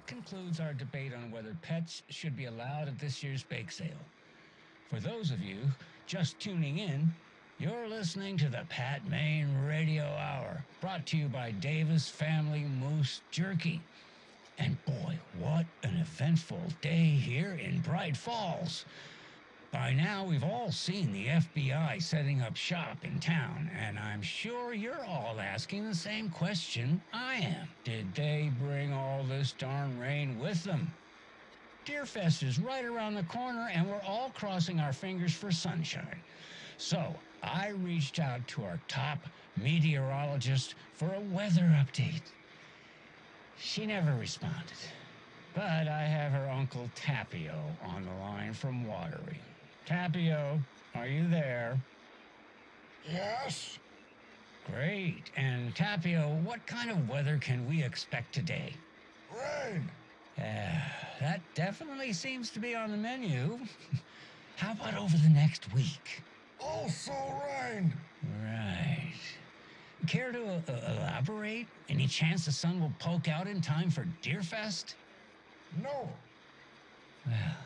that concludes our debate on whether pets should be allowed at this year's bake sale. For those of you just tuning in, you're listening to the Pat Maine Radio Hour, brought to you by Davis Family Moose Jerky. And boy, what an eventful day here in Bright Falls. By now, we've all seen the FBI setting up shop in town, and I'm sure you're all asking the same question I am. Did they bring all this darn rain with them? Deerfest is right around the corner, and we're all crossing our fingers for sunshine. So, I reached out to our top meteorologist for a weather update. She never responded, but I have her Uncle Tapio on the line from Watery. Tapio, are you there?
Yes?
Great. And Tapio, what kind of weather can we expect today?
Rain.
That definitely seems to be on the menu. How about over the next week?
Also rain.
Right. Care to elaborate? Any chance the sun will poke out in time for Deerfest?
No.
Well,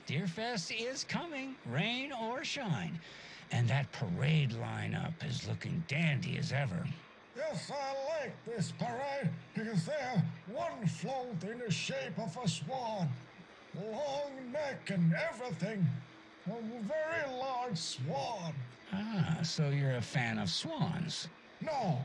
Deerfest is coming, rain or shine. And that parade lineup is looking dandy as ever.
Yes, I like this parade because they have one float in the shape of a swan. Long neck and everything. A very large swan.
Ah, so you're a fan of swans.
No.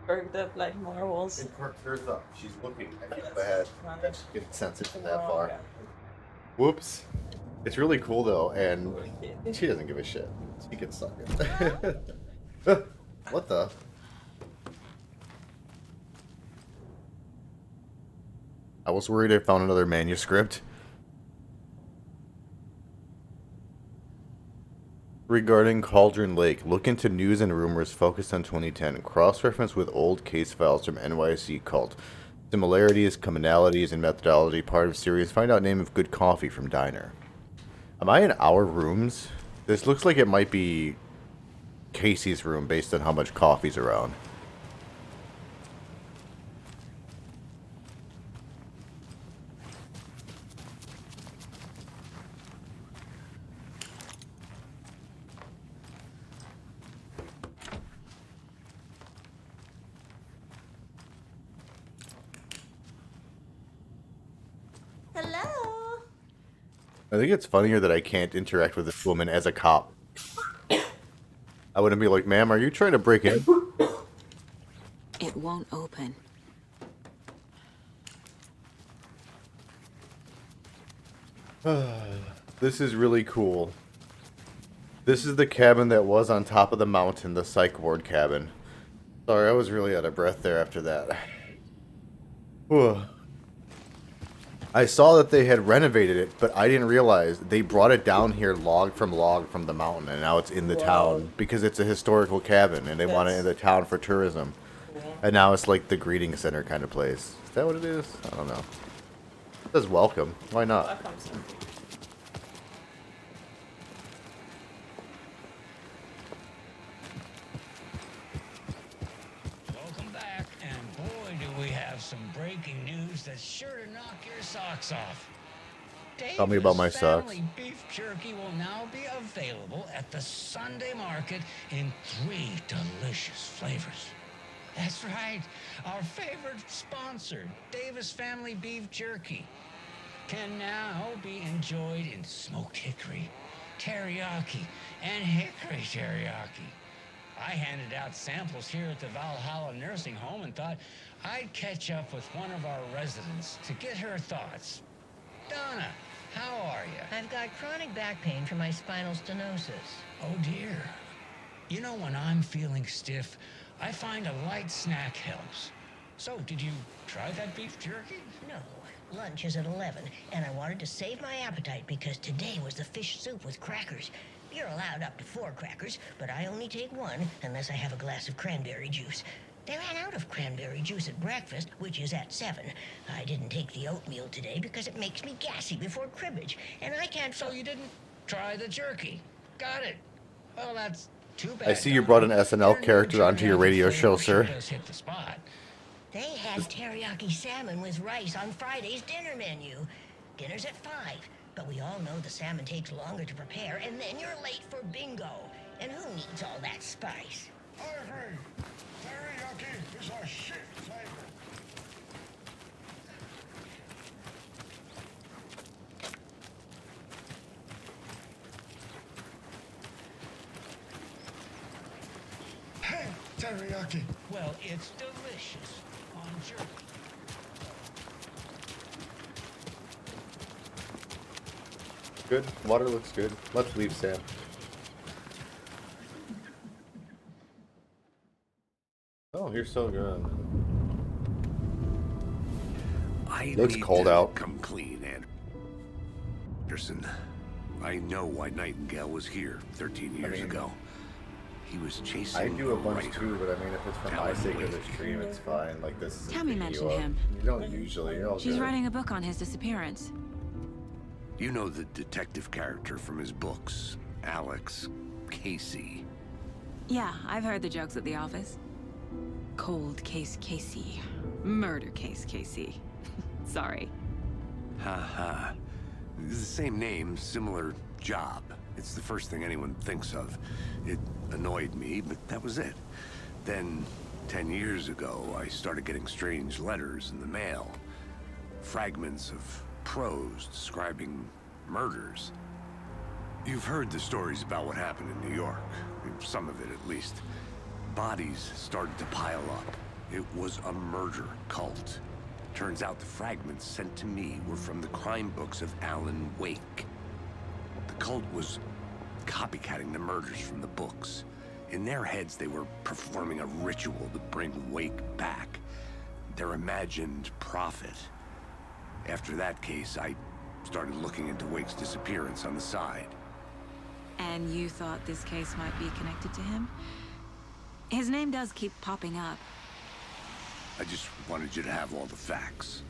Perked up like marbles.
It perked hers up. She's looking. I feel bad. I just get sensitive that
Oh,
far.
okay.
Whoops. It's really cool though, and she doesn't give a shit. She can suck it. What the? I was worried I found another manuscript. Regarding Cauldron Lake, look into news and rumors focused on 2010. Cross-reference with old case files from NYC Cult. Similarities, commonalities, and methodology. Part of series. Find out name of good coffee from diner. Am I in our rooms? This looks like it might be Casey's room based on how much coffee's around.
Hello?
I think it's funnier that I can't interact with this woman as a cop. I wouldn't be like, ma'am, are you trying to break in?
It won't open.
This is really cool. This is the cabin that was on top of the mountain, the psych ward cabin. Sorry, I was really out of breath there after that. Whew. I saw that they had renovated it, but I didn't realize they brought it down here log from the mountain, and now it's in the town because it's a historical cabin, and they want it in the town for tourism. And now it's like the greeting center kind of place. Is that what it is? I don't know. It says welcome. Why not?
Welcome, sir.
Welcome back, and boy, do we have some breaking news that's sure to knock your socks off.
Tell me about my
Davis
socks.
Family beef jerky will now be available at the Sunday market in 3 delicious flavors. That's right, our favorite sponsor, Davis Family Beef Jerky, can now be enjoyed in smoked hickory, teriyaki, and hickory teriyaki. I handed out samples here at the Valhalla Nursing Home and thought I'd catch up with one of our residents to get her thoughts. Donna, how are you?
I've got chronic back pain from my spinal stenosis.
Oh dear. You know, when I'm feeling stiff, I find a light snack helps. So, did you try that beef jerky?
No. Lunch is at 11, and I wanted to save my appetite because today was the fish soup with crackers. You're allowed up to 4 crackers, but I only take 1 unless I have a glass of cranberry juice. They ran out of cranberry juice at breakfast, which is at 7. I didn't take the oatmeal today because it makes me gassy before cribbage, and I can't...
So you didn't try the jerky. Got it. Well, that's too bad.
I see you brought an SNL character onto your radio show, sir.
Does hit the spot.
They had teriyaki salmon with rice on Friday's dinner menu. Dinner's at 5, but we all know the salmon takes longer to prepare, and then you're late for bingo. And who needs all that spice?
I agree. Teriyaki is a shit flavor. Hey, teriyaki.
Well, it's delicious on jerky.
Good. Water looks good. Let's leave, Sam. Oh, you're so good. Looks cold out.
Come clean, Anderson. I know why Nightingale was here 13 years ago. He was chasing.
I do a bunch
writer.
too, but I mean, if it's for my sake of the stream, it's fine. Like this. isn't
Tammy
picking you
mentioned
up.
him.
You don't usually. You're all
She's
good.
writing a book on his disappearance.
You know the detective character from his books, Alex Casey.
Yeah, I've heard the jokes at the office. Cold case Casey. Murder case Casey. Sorry.
Ha ha. The same name, similar job. It's the first thing anyone thinks of. It annoyed me, but that was it. Then, 10 years ago, I started getting strange letters in the mail. Fragments of prose describing murders. You've heard the stories about what happened in New York. Some of it, at least. Bodies started to pile up. It was a murder cult. Turns out the fragments sent to me were from the crime books of Alan Wake. The cult was copycatting the murders from the books. In their heads, they were performing a ritual to bring Wake back. Their imagined prophet. After that case, I started looking into Wake's disappearance on the side.
And you thought this case might be connected to him? His name does keep popping up.
I just wanted you to have all the facts.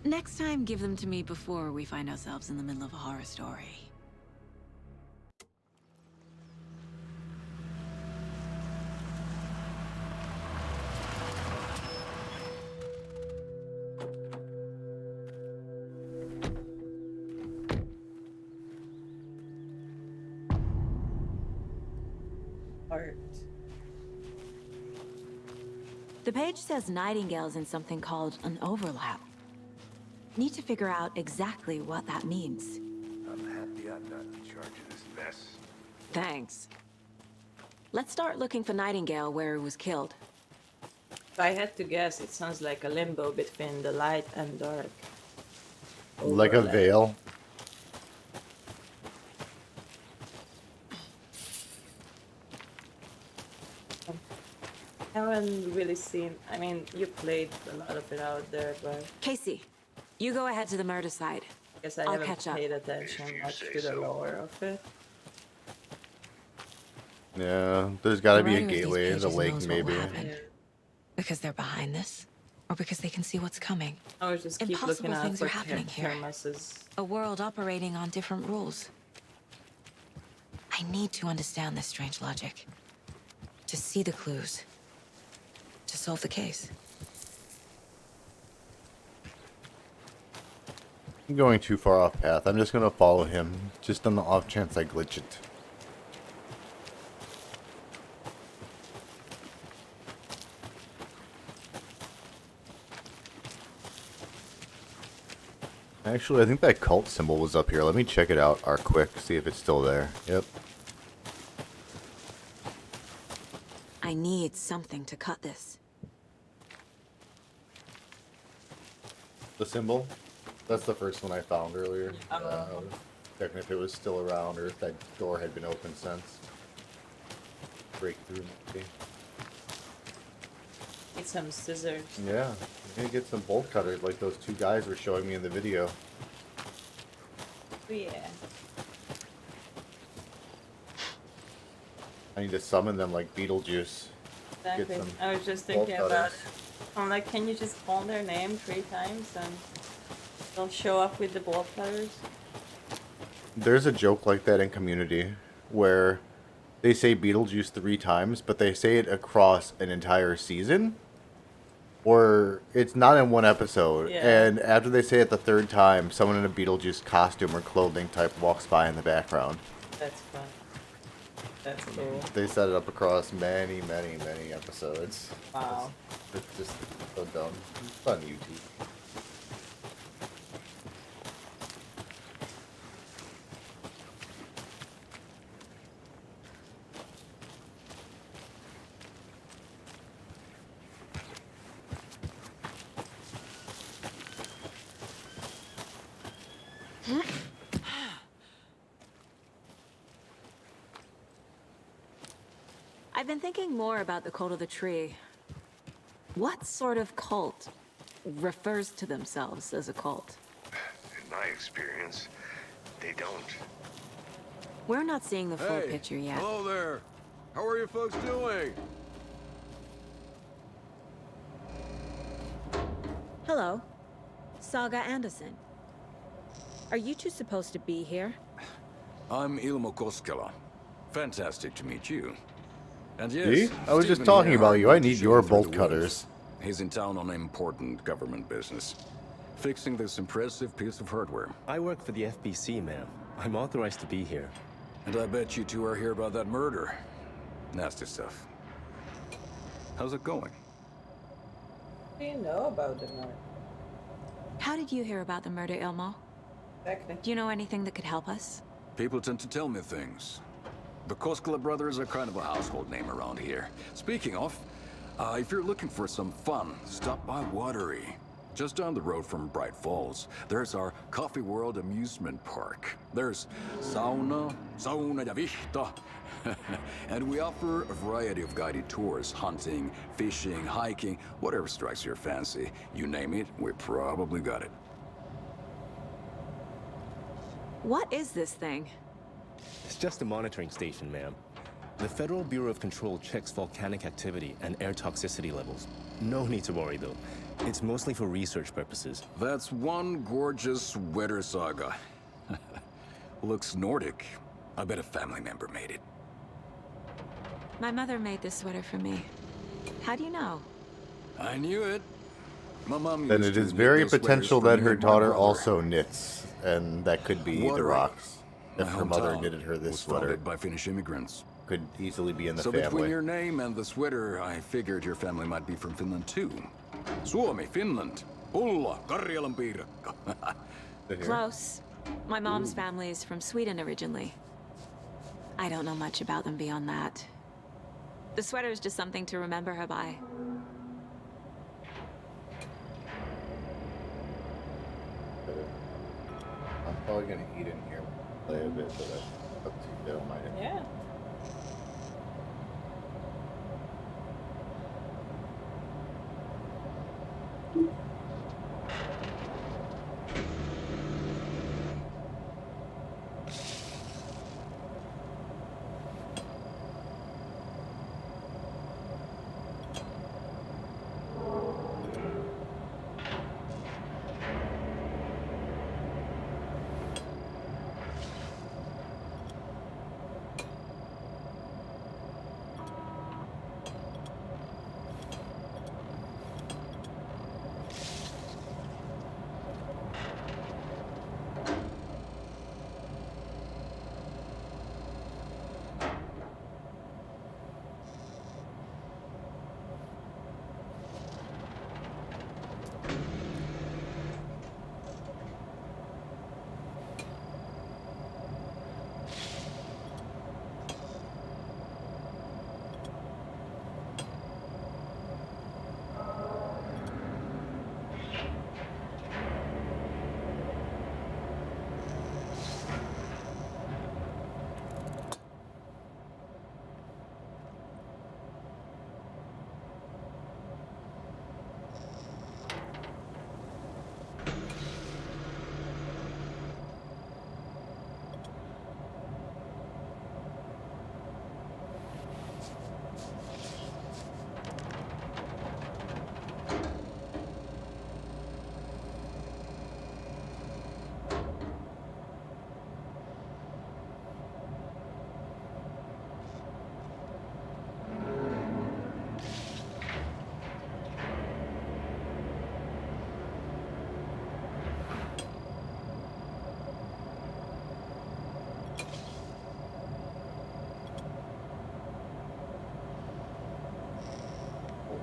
Next time, give them to me before we find ourselves in the middle of a horror story.
Art.
The page says Nightingale's in something called an overlap. Need to figure out exactly what that means.
I'm happy I'm not in charge of this mess.
Thanks. Let's start looking for Nightingale where he was killed.
If I had to guess, it sounds like a limbo between the light and dark.
Like a veil.
I haven't really seen. I mean, you played a lot of it out there, but
Casey, you go ahead to the murder side.
I guess I
I'll
haven't
catch up.
paid attention much to the lore of it.
Yeah, there's got to
The
be a
writer of these
gateway, the
pages
lake
knows what will
maybe.
happen. Because they're behind this, or because they can see what's coming.
I was just keep
Impossible
looking out
things
for
are happening here.
thermoses.
A world operating on different rules. I need to understand this strange logic. To see the clues. To solve the case.
I'm going too far off path. I'm just gonna follow him, just on the off chance I glitch it. Actually, I think that cult symbol was up here. Let me check it out quick, see if it's still there. Yep.
I need something to cut this.
The symbol? That's the first one I found earlier. Checking if it was still around or if that door had been open since. Breakthrough, maybe.
Need some scissors.
Yeah, I'm gonna get some bolt cutters like those two guys were showing me in the video.
Oh, yeah.
I need to summon them like Beetlejuice.
Exactly.
some
I was just
bolt
thinking about
cutters.
it. I'm like, can you just call their name 3 times and they'll show up with the bolt cutters?
There's a joke like that in Community where they say Beetlejuice 3 times, but they say it across an entire season. Or it's not in one episode.
Yeah.
And after they say it the 3rd time, someone in a Beetlejuice costume or clothing type walks by in the background.
That's fun. That's cool.
They set it up across many, many, many episodes.
Wow.
It's just so dumb. It's on YouTube.
I've been thinking more about the cult of the tree. What sort of cult refers to themselves as a cult?
In my experience, they don't.
We're not seeing the full
Hey,
picture yet.
hello there. How are you folks doing?
Hello. Saga Anderson. Are you two supposed to be here?
I'm Ilmo Koskela. Fantastic to meet you. And yes,
See? I was just
Stephen
talking
here
about
hired
you.
me
I
to
need
show
your
you through
bolt
the
cutters.
woods. He's in town on important government business. Fixing this impressive piece of hardware.
I work for the FBC, ma'am. I'm authorized to be here.
And I bet you two are here about that murder. Nasty stuff. How's it going?
What do you know about the murder?
How did you hear about the murder, Ilmo?
Exactly.
Do you know anything that could help us?
People tend to tell me things. The Koskela brothers are kind of a household name around here. Speaking of, If you're looking for some fun, stop by Watery. Just down the road from Bright Falls, there's our Coffee World amusement park. There's sauna ja vihta. And we offer a variety of guided tours, hunting, fishing, hiking, whatever strikes your fancy. You name it, we probably got it.
What is this thing?
It's just a monitoring station, ma'am. The Federal Bureau of Control checks volcanic activity and air toxicity levels. No need to worry, though. It's mostly for research purposes.
That's one gorgeous sweater saga. Looks Nordic. I bet a family member made it.
My mother made this sweater for me. How do you know?
I knew it. My mom
Then
used
it
to
is
knit
very
those sweaters
potential
for
that
me
her
and my
daughter
brother.
also knits, and that could be the
Watery.
rocks. If
My
her mother
hometown
knitted her this
was
sweater,
founded by Finnish immigrants.
Could easily be in the
So
family.
between your name and the sweater, I figured your family might be from Finland too. Suomi, Finland. Ulla, Karjalan piirakka.
Close. My mom's family is from Sweden originally. I don't know much about them beyond that. The sweater is just something to remember her by.
I'm probably gonna eat in here, play a bit, but that's up to you. I don't mind it.
Yeah.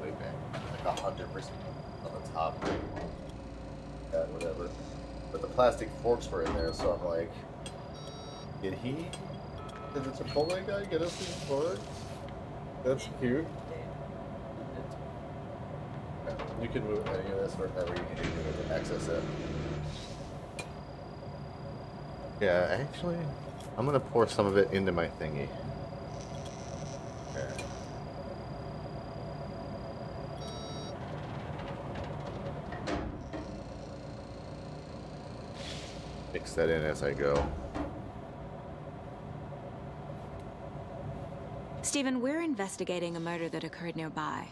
Way back, like 100% on the top. Yeah, whatever. But the plastic forks were in there, so I'm like, did the Chipotle guy get us these forks? That's cute. Yeah, you can move any of this wherever you need to do it to access it. Yeah, actually, I'm gonna pour some of it into my thingy. Okay. Mix that in as I go.
Stephen, we're investigating a murder that occurred nearby.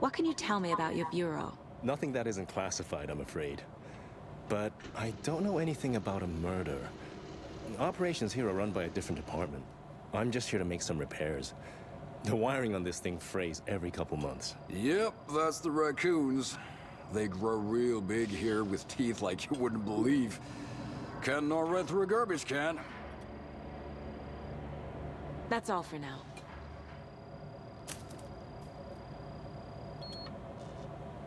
What can you tell me about your bureau?
Nothing that isn't classified, I'm afraid. But I don't know anything about a murder. Operations here are run by a different department. I'm just here to make some repairs. The wiring on this thing frays every couple months.
Yep, that's the raccoons. They grow real big here with teeth like you wouldn't believe. Can't gnaw right through a garbage can.
That's all for now.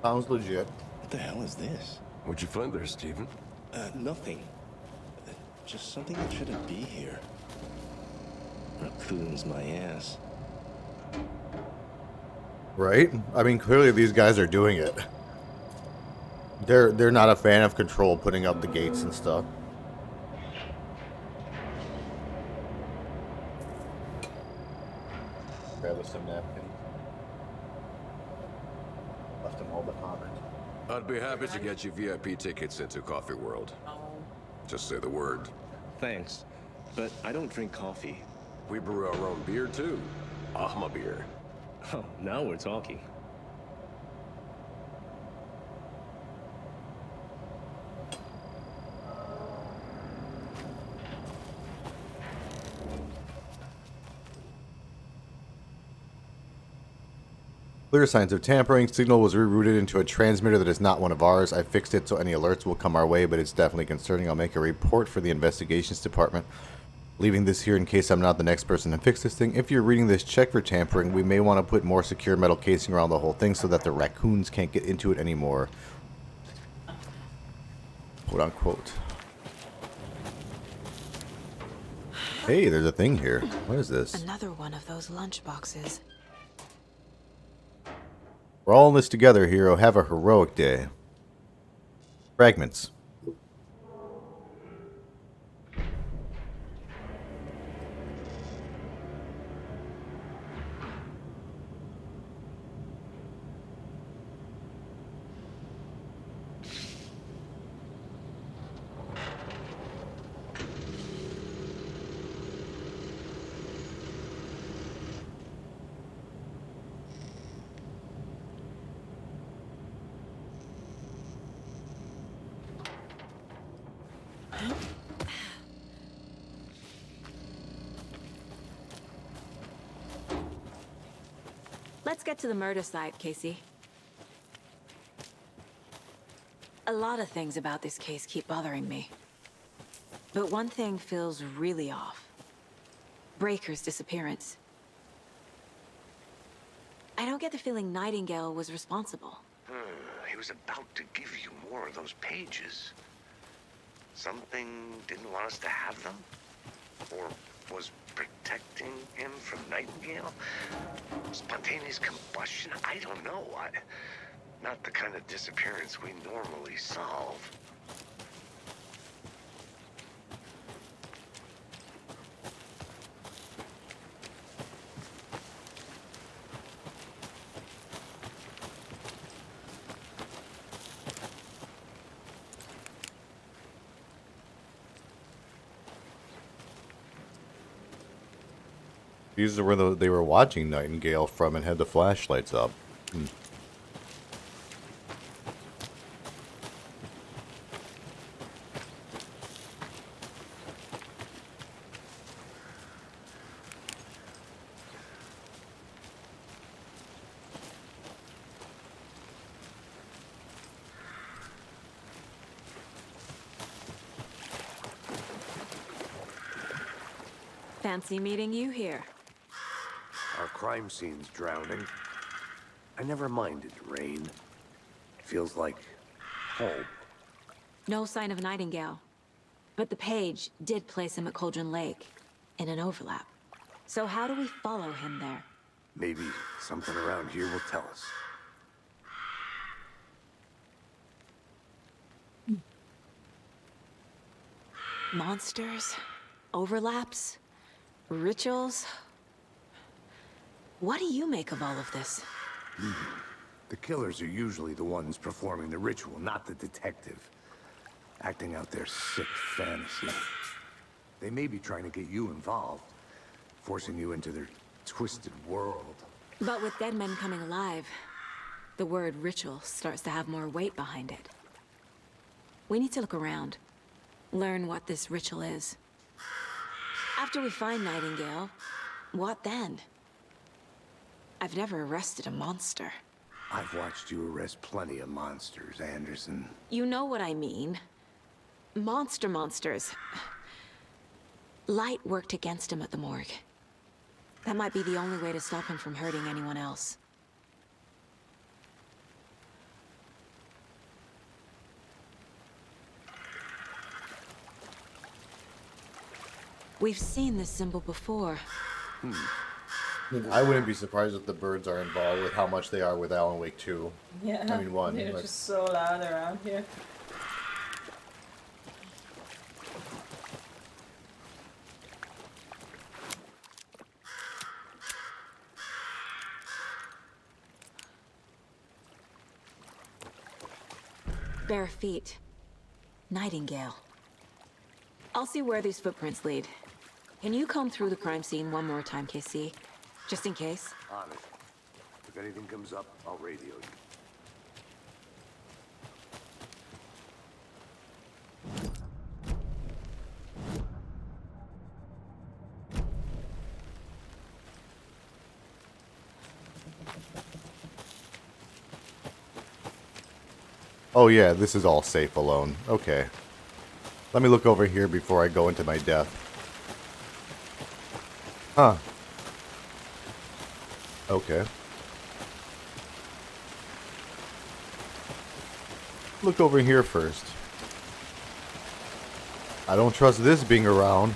Sounds legit.
What the hell is this?
What'd you find there, Stephen?
Nothing. Just something that shouldn't be here. Raccoons, my ass.
Right? I mean, clearly these guys are doing it. They're not a fan of Control putting up the gates and stuff. Grab us some napkins. Left them all behind.
I'd be happy to get you VIP tickets into Coffee World. Just say the word.
Thanks, but I don't drink coffee.
We brew our own beer too. Ahma beer.
Oh, now we're talking.
Clear signs of tampering. Signal was rerouted into a transmitter that is not one of ours. I fixed it so any alerts will come our way, but it's definitely concerning. I'll make a report for the investigations department. Leaving this here in case I'm not the next person to fix this thing. If you're reading this, check for tampering. We may want to put more secure metal casing around the whole thing so that the raccoons can't get into it anymore. Quote unquote. Hey, there's a thing here. What is this?
Another one of those lunch boxes.
We're all in this together, hero. Have a heroic day. Fragments.
Let's get to the murder site, Casey. A lot of things about this case keep bothering me. But one thing feels really off. Breaker's disappearance. I don't get the feeling Nightingale was responsible.
He was about to give you more of those pages. Something didn't want us to have them? Or was protecting him from Nightingale? Spontaneous combustion? I don't know. Not the kind of disappearance we normally solve.
These are where they were watching Nightingale from and had the flashlights up.
Fancy meeting you here.
Our crime scene's drowning. I never minded rain. Feels like home.
No sign of Nightingale. But the page did place him at Cauldron Lake, in an overlap. So how do we follow him there?
Maybe something around here will tell us.
Monsters? Overlaps? Rituals? What do you make of all of this?
The killers are usually the ones performing the ritual, not the detective. Acting out their sick fantasy. They may be trying to get you involved, forcing you into their twisted world.
But with dead men coming alive, the word ritual starts to have more weight behind it. We need to look around, learn what this ritual is. After we find Nightingale, what then? I've never arrested a monster.
I've watched you arrest plenty of monsters, Anderson.
You know what I mean. Monsters. Light worked against him at the morgue. That might be the only way to stop him from hurting anyone else. We've seen this symbol before.
I wouldn't be surprised if the birds are involved with how much they are with Alan Wake 2.
Yeah,
I mean, 1.
they're
Like,
just so loud around here.
Bare feet. Nightingale. I'll see where these footprints lead. Can you comb through the crime scene one more time, KC? Just in case?
On it. If anything comes up, I'll radio you.
oh yeah, this is all safe alone. Okay. Let me look over here before I go into my death. Huh. Okay. Look over here first. I don't trust this being around.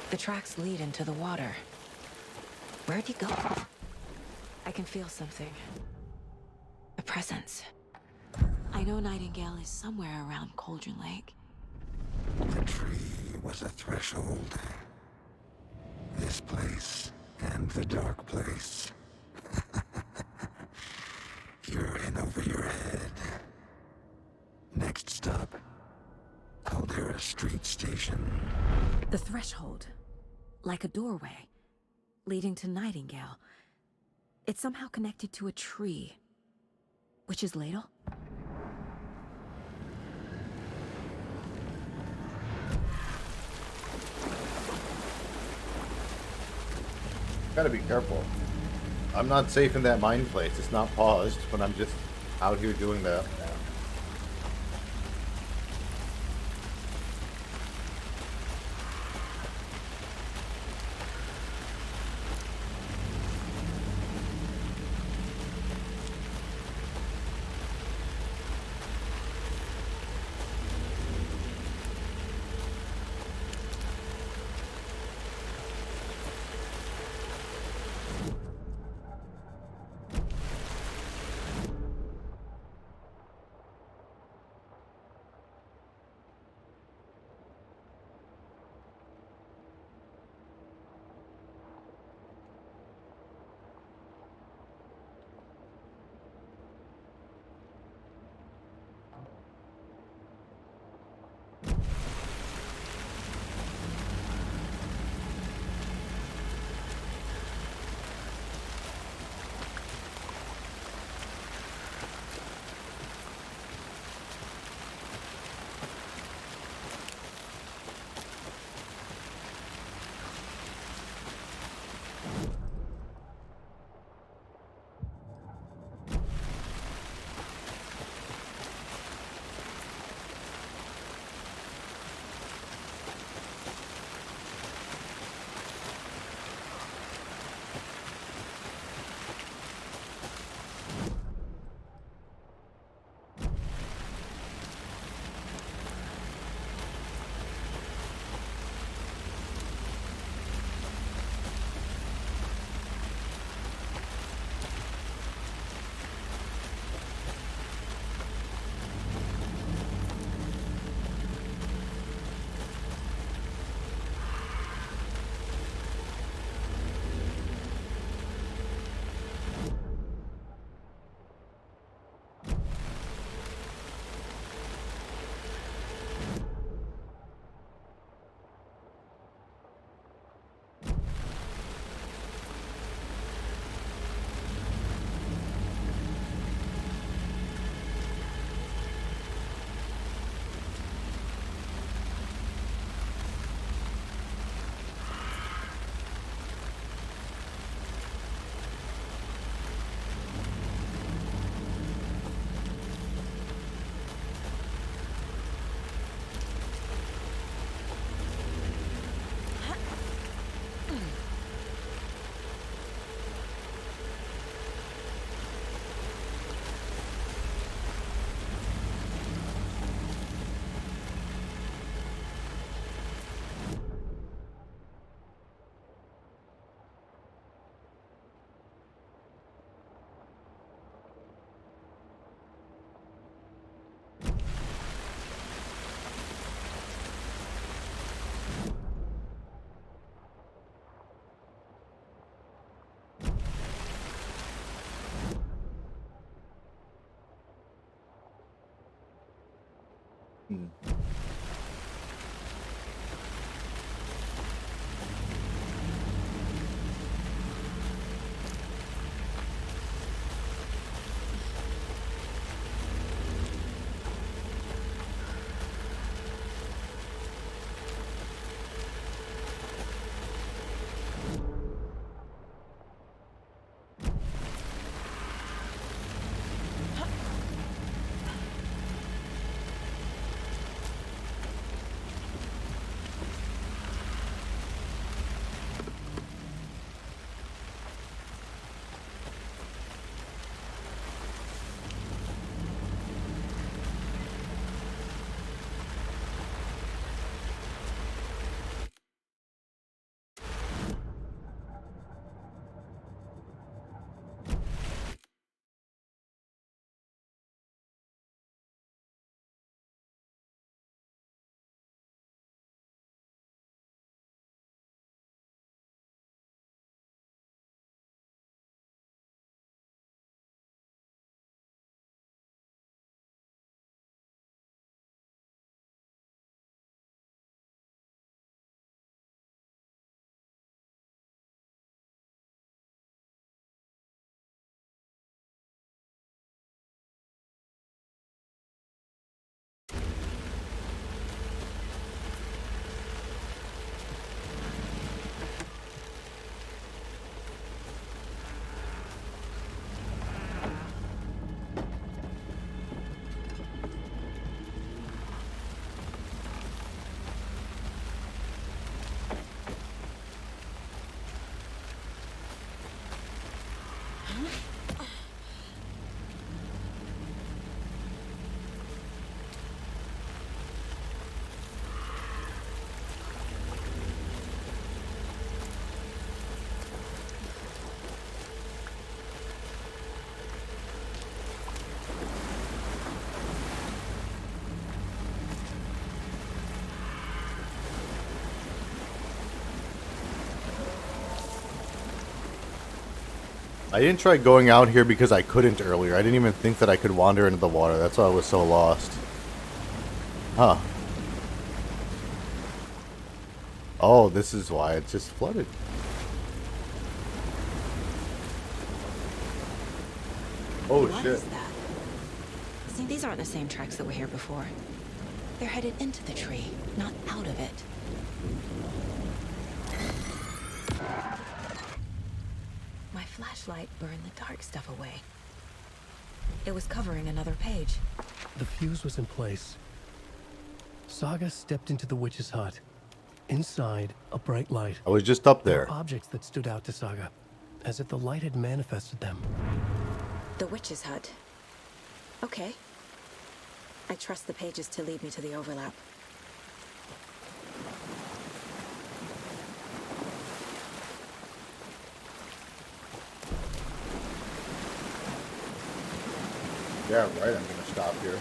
The tracks lead into the water. Where'd he go? I can feel something. A presence. I know Nightingale is somewhere around Cauldron Lake.
The tree was a threshold. This place and the dark place. You're in over your head. Next stop, Caldera Street Station.
The threshold. Like a doorway. Leading to Nightingale. It's somehow connected to a tree. Witch's Ladle?
Gotta be careful. I'm not safe in that mine place. It's not paused when I'm just out here doing that. Hmm. I didn't try going out here because I couldn't earlier. I didn't even think that I could wander into the water. That's why I was so lost. Huh. Oh, this is why it just flooded. Oh,
What
shit.
is that? See, these aren't the same tracks that were here before. They're headed into the tree, not out of it. My flashlight burned the dark stuff away. It was covering another page.
The fuse was in place. Saga stepped into the witch's hut. Inside, a bright light.
I was just up
There
there.
were objects that stood out to Saga, as if the light had manifested them.
The witch's hut. Okay. I trust the pages to lead me to the overlap.
Yeah, right. I'm gonna stop here.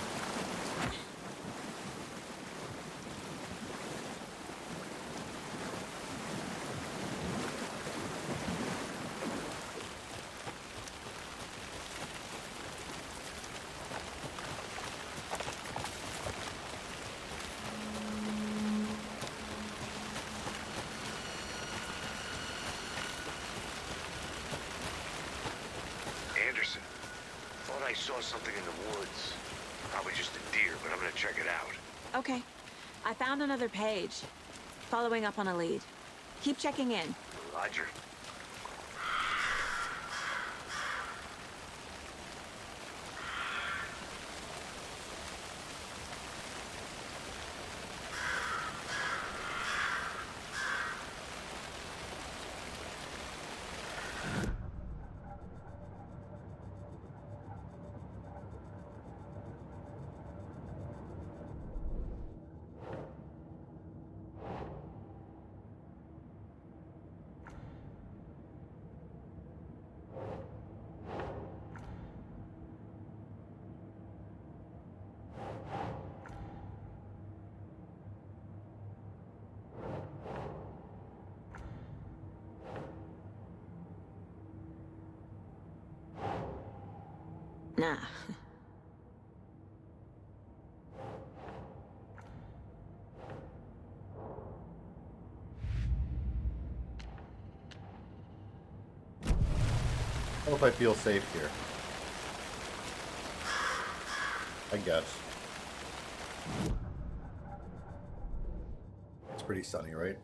Anderson, thought I saw something in the woods. Probably just a deer, but I'm gonna check it out.
Okay. I found another page. Following up on a lead. Keep checking in.
Roger.
Nah.
if I feel safe here. I guess. It's pretty sunny, right?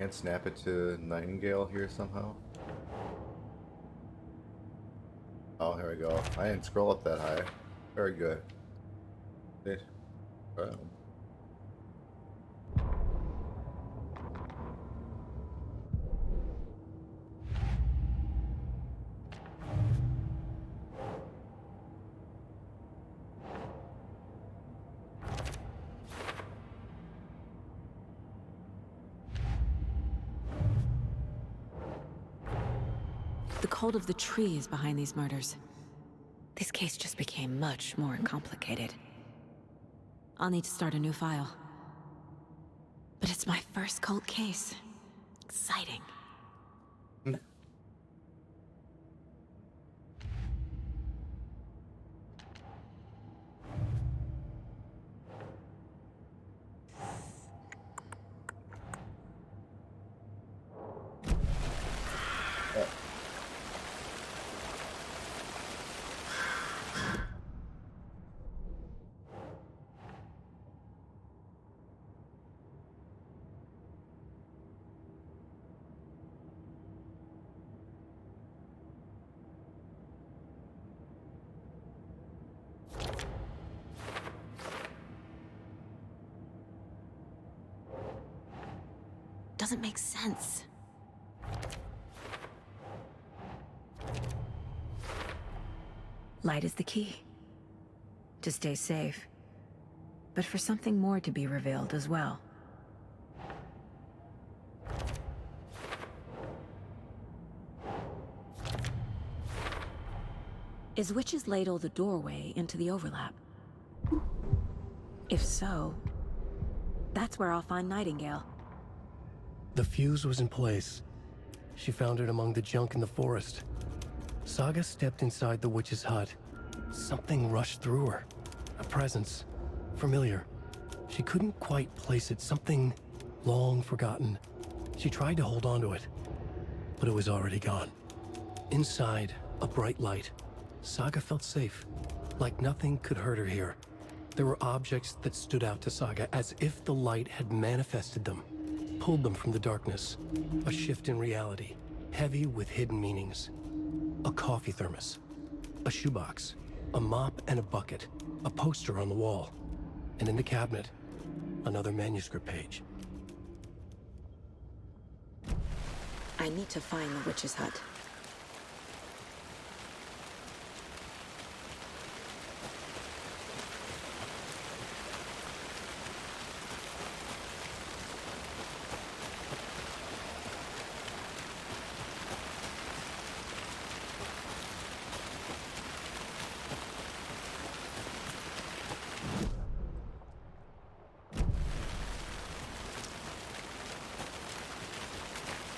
Can't snap it to Nightingale here somehow. Oh, here we go. I didn't scroll up that high. Very good. Wow.
The cult of the tree is behind these murders. This case just became much more complicated. I'll need to start a new file. But it's my first cult case. Exciting. Doesn't make sense. Light is the key. To stay safe. But for something more to be revealed as well. Is Witch's Ladle the doorway into the overlap? If so, that's where I'll find Nightingale.
The fuse was in place. She found it among the junk in the forest. Saga stepped inside the witch's hut. Something rushed through her. A presence. Familiar. She couldn't quite place it. Something long forgotten. She tried to hold on to it, but it was already gone. Inside, a bright light. Saga felt safe. Like nothing could hurt her here. There were objects that stood out to Saga as if the light had manifested them. Pulled them from the darkness. A shift in reality, heavy with hidden meanings. A coffee thermos, a shoebox, a mop and a bucket, a poster on the wall, and in the cabinet, another manuscript page.
I need to find the witch's hut.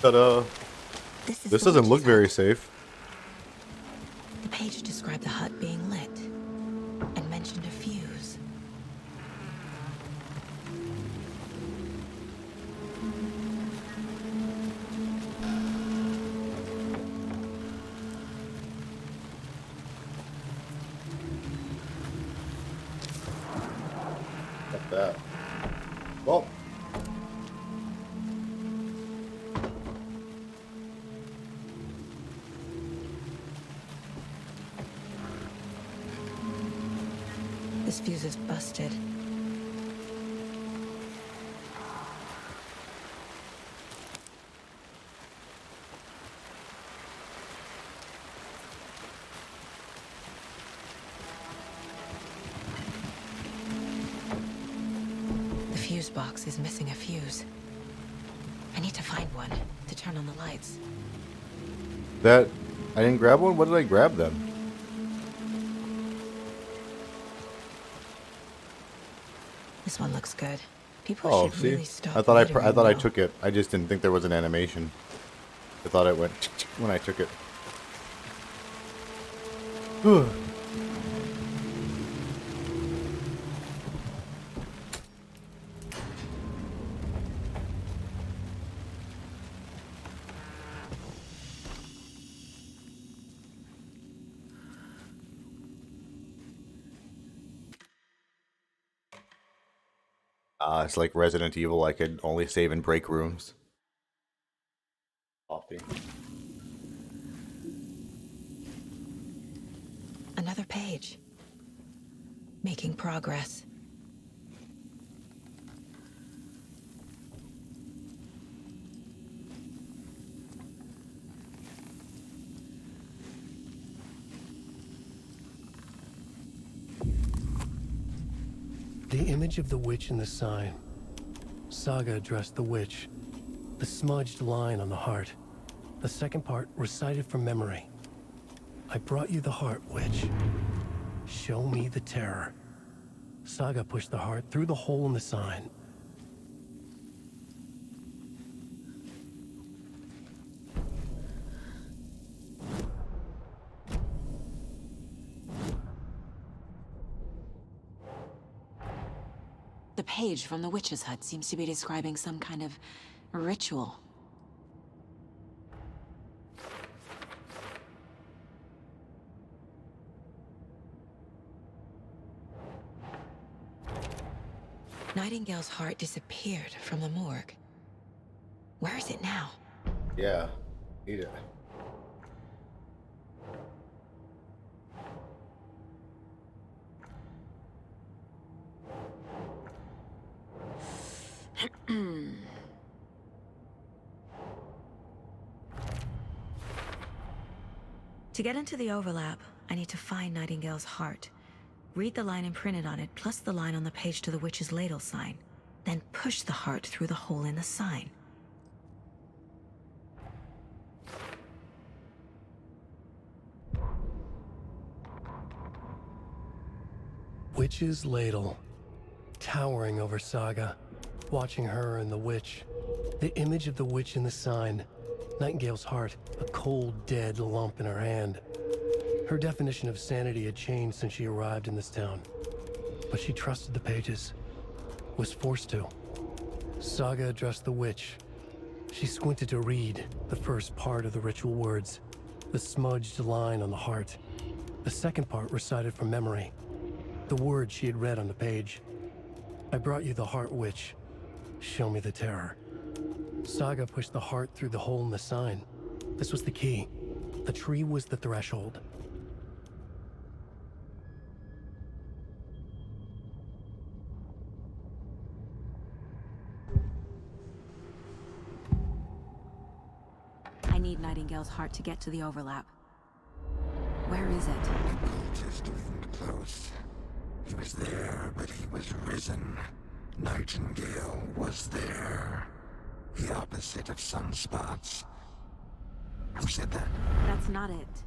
Ta-da! This doesn't look very safe.
The page described the hut being lit and mentioned a fuse.
Like that. Well.
This fuse is busted. The fuse box is missing a fuse. I need to find one to turn on the lights.
That... I didn't grab one? What did I grab then?
This one looks good. People
Oh,
should
see?
really stop
I thought I
littering
thought I
now.
took it. I just didn't think there was an animation. I thought it went when I took it. It's like Resident Evil. I could only save in break rooms. Coffee.
Another page. Making progress.
The image of the witch in the sign. Saga addressed the witch. The smudged line on the heart. The second part recited from memory. I brought you the heart, witch. Show me the terror. Saga pushed the heart through the hole in the sign.
The page from the witch's hut seems to be describing some kind of ritual. Nightingale's heart disappeared from the morgue. Where is it now?
Yeah, need it.
To get into the overlap, I need to find Nightingale's heart. Read the line imprinted on it, plus the line on the page to the witch's ladle sign. Then push the heart through the hole in the sign.
Witch's ladle. Towering over Saga. Watching her and the witch. The image of the witch in the sign. Nightingale's heart, a cold, dead lump in her hand. Her definition of sanity had changed since she arrived in this town. But she trusted the pages. Was forced to. Saga addressed the witch. She squinted to read the first part of the ritual words. The smudged line on the heart. The second part recited from memory. The words she had read on the page. I brought you the heart, witch. Show me the terror. Saga pushed the heart through the hole in the sign. This was the key. The tree was the threshold.
I need Nightingale's heart to get to the overlap. Where is it?
The cultist loomed close. He was there, but he was risen. Nightingale was there. The opposite of sunspots. Who said that?
That's not it.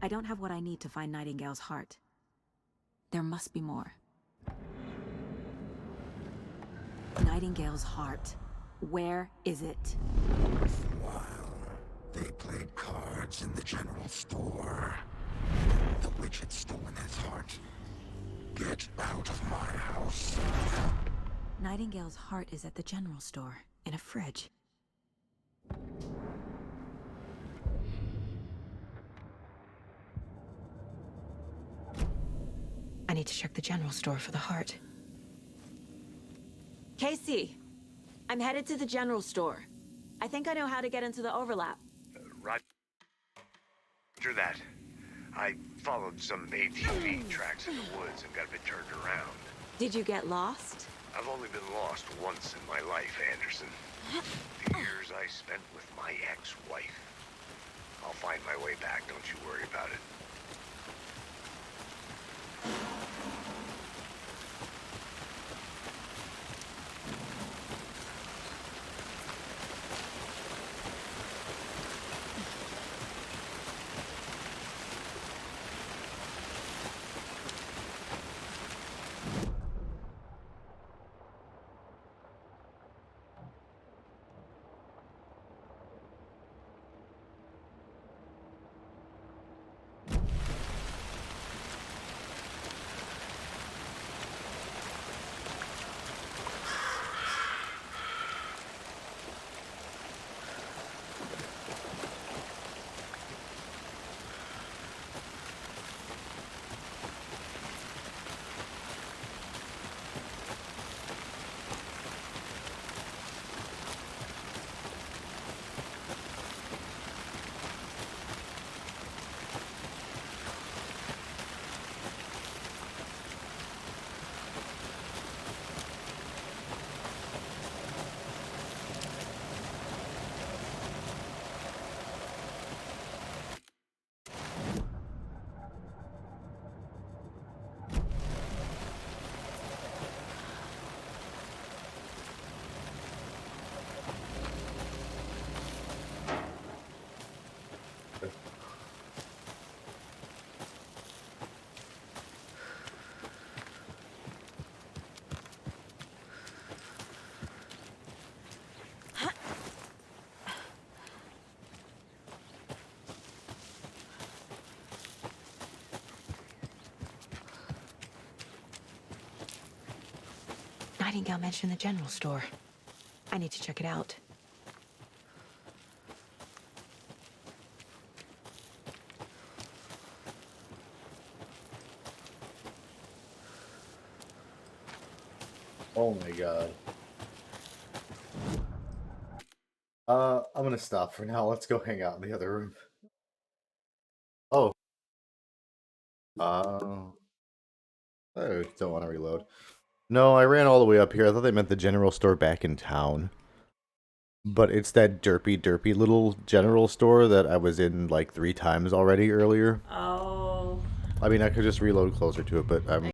I don't have what I need to find Nightingale's heart. There must be more. Nightingale's heart. Where is it?
While they played cards in the general store, the witch had stolen his heart. Get out of my house.
Nightingale's heart is at the general store, in a fridge. I need to check the general store for the heart. Casey, I'm headed to the general store. I think I know how to get into the overlap.
Roger that. I followed some ATV tracks in the woods and got a bit turned around.
Did you get lost?
I've only been lost once in my life, Anderson. The years I spent with my ex-wife. I'll find my way back, don't you worry about it.
Nightingale mentioned the general store. I need to check it out.
Oh my god. I'm gonna stop for now. Let's go hang out in the other room. Oh. I don't want to reload. No, I ran all the way up here. I thought they meant the general store back in town. But it's that derpy little general store that I was in like 3 times already earlier.
Oh.
I mean, I could just reload closer to it, but I'm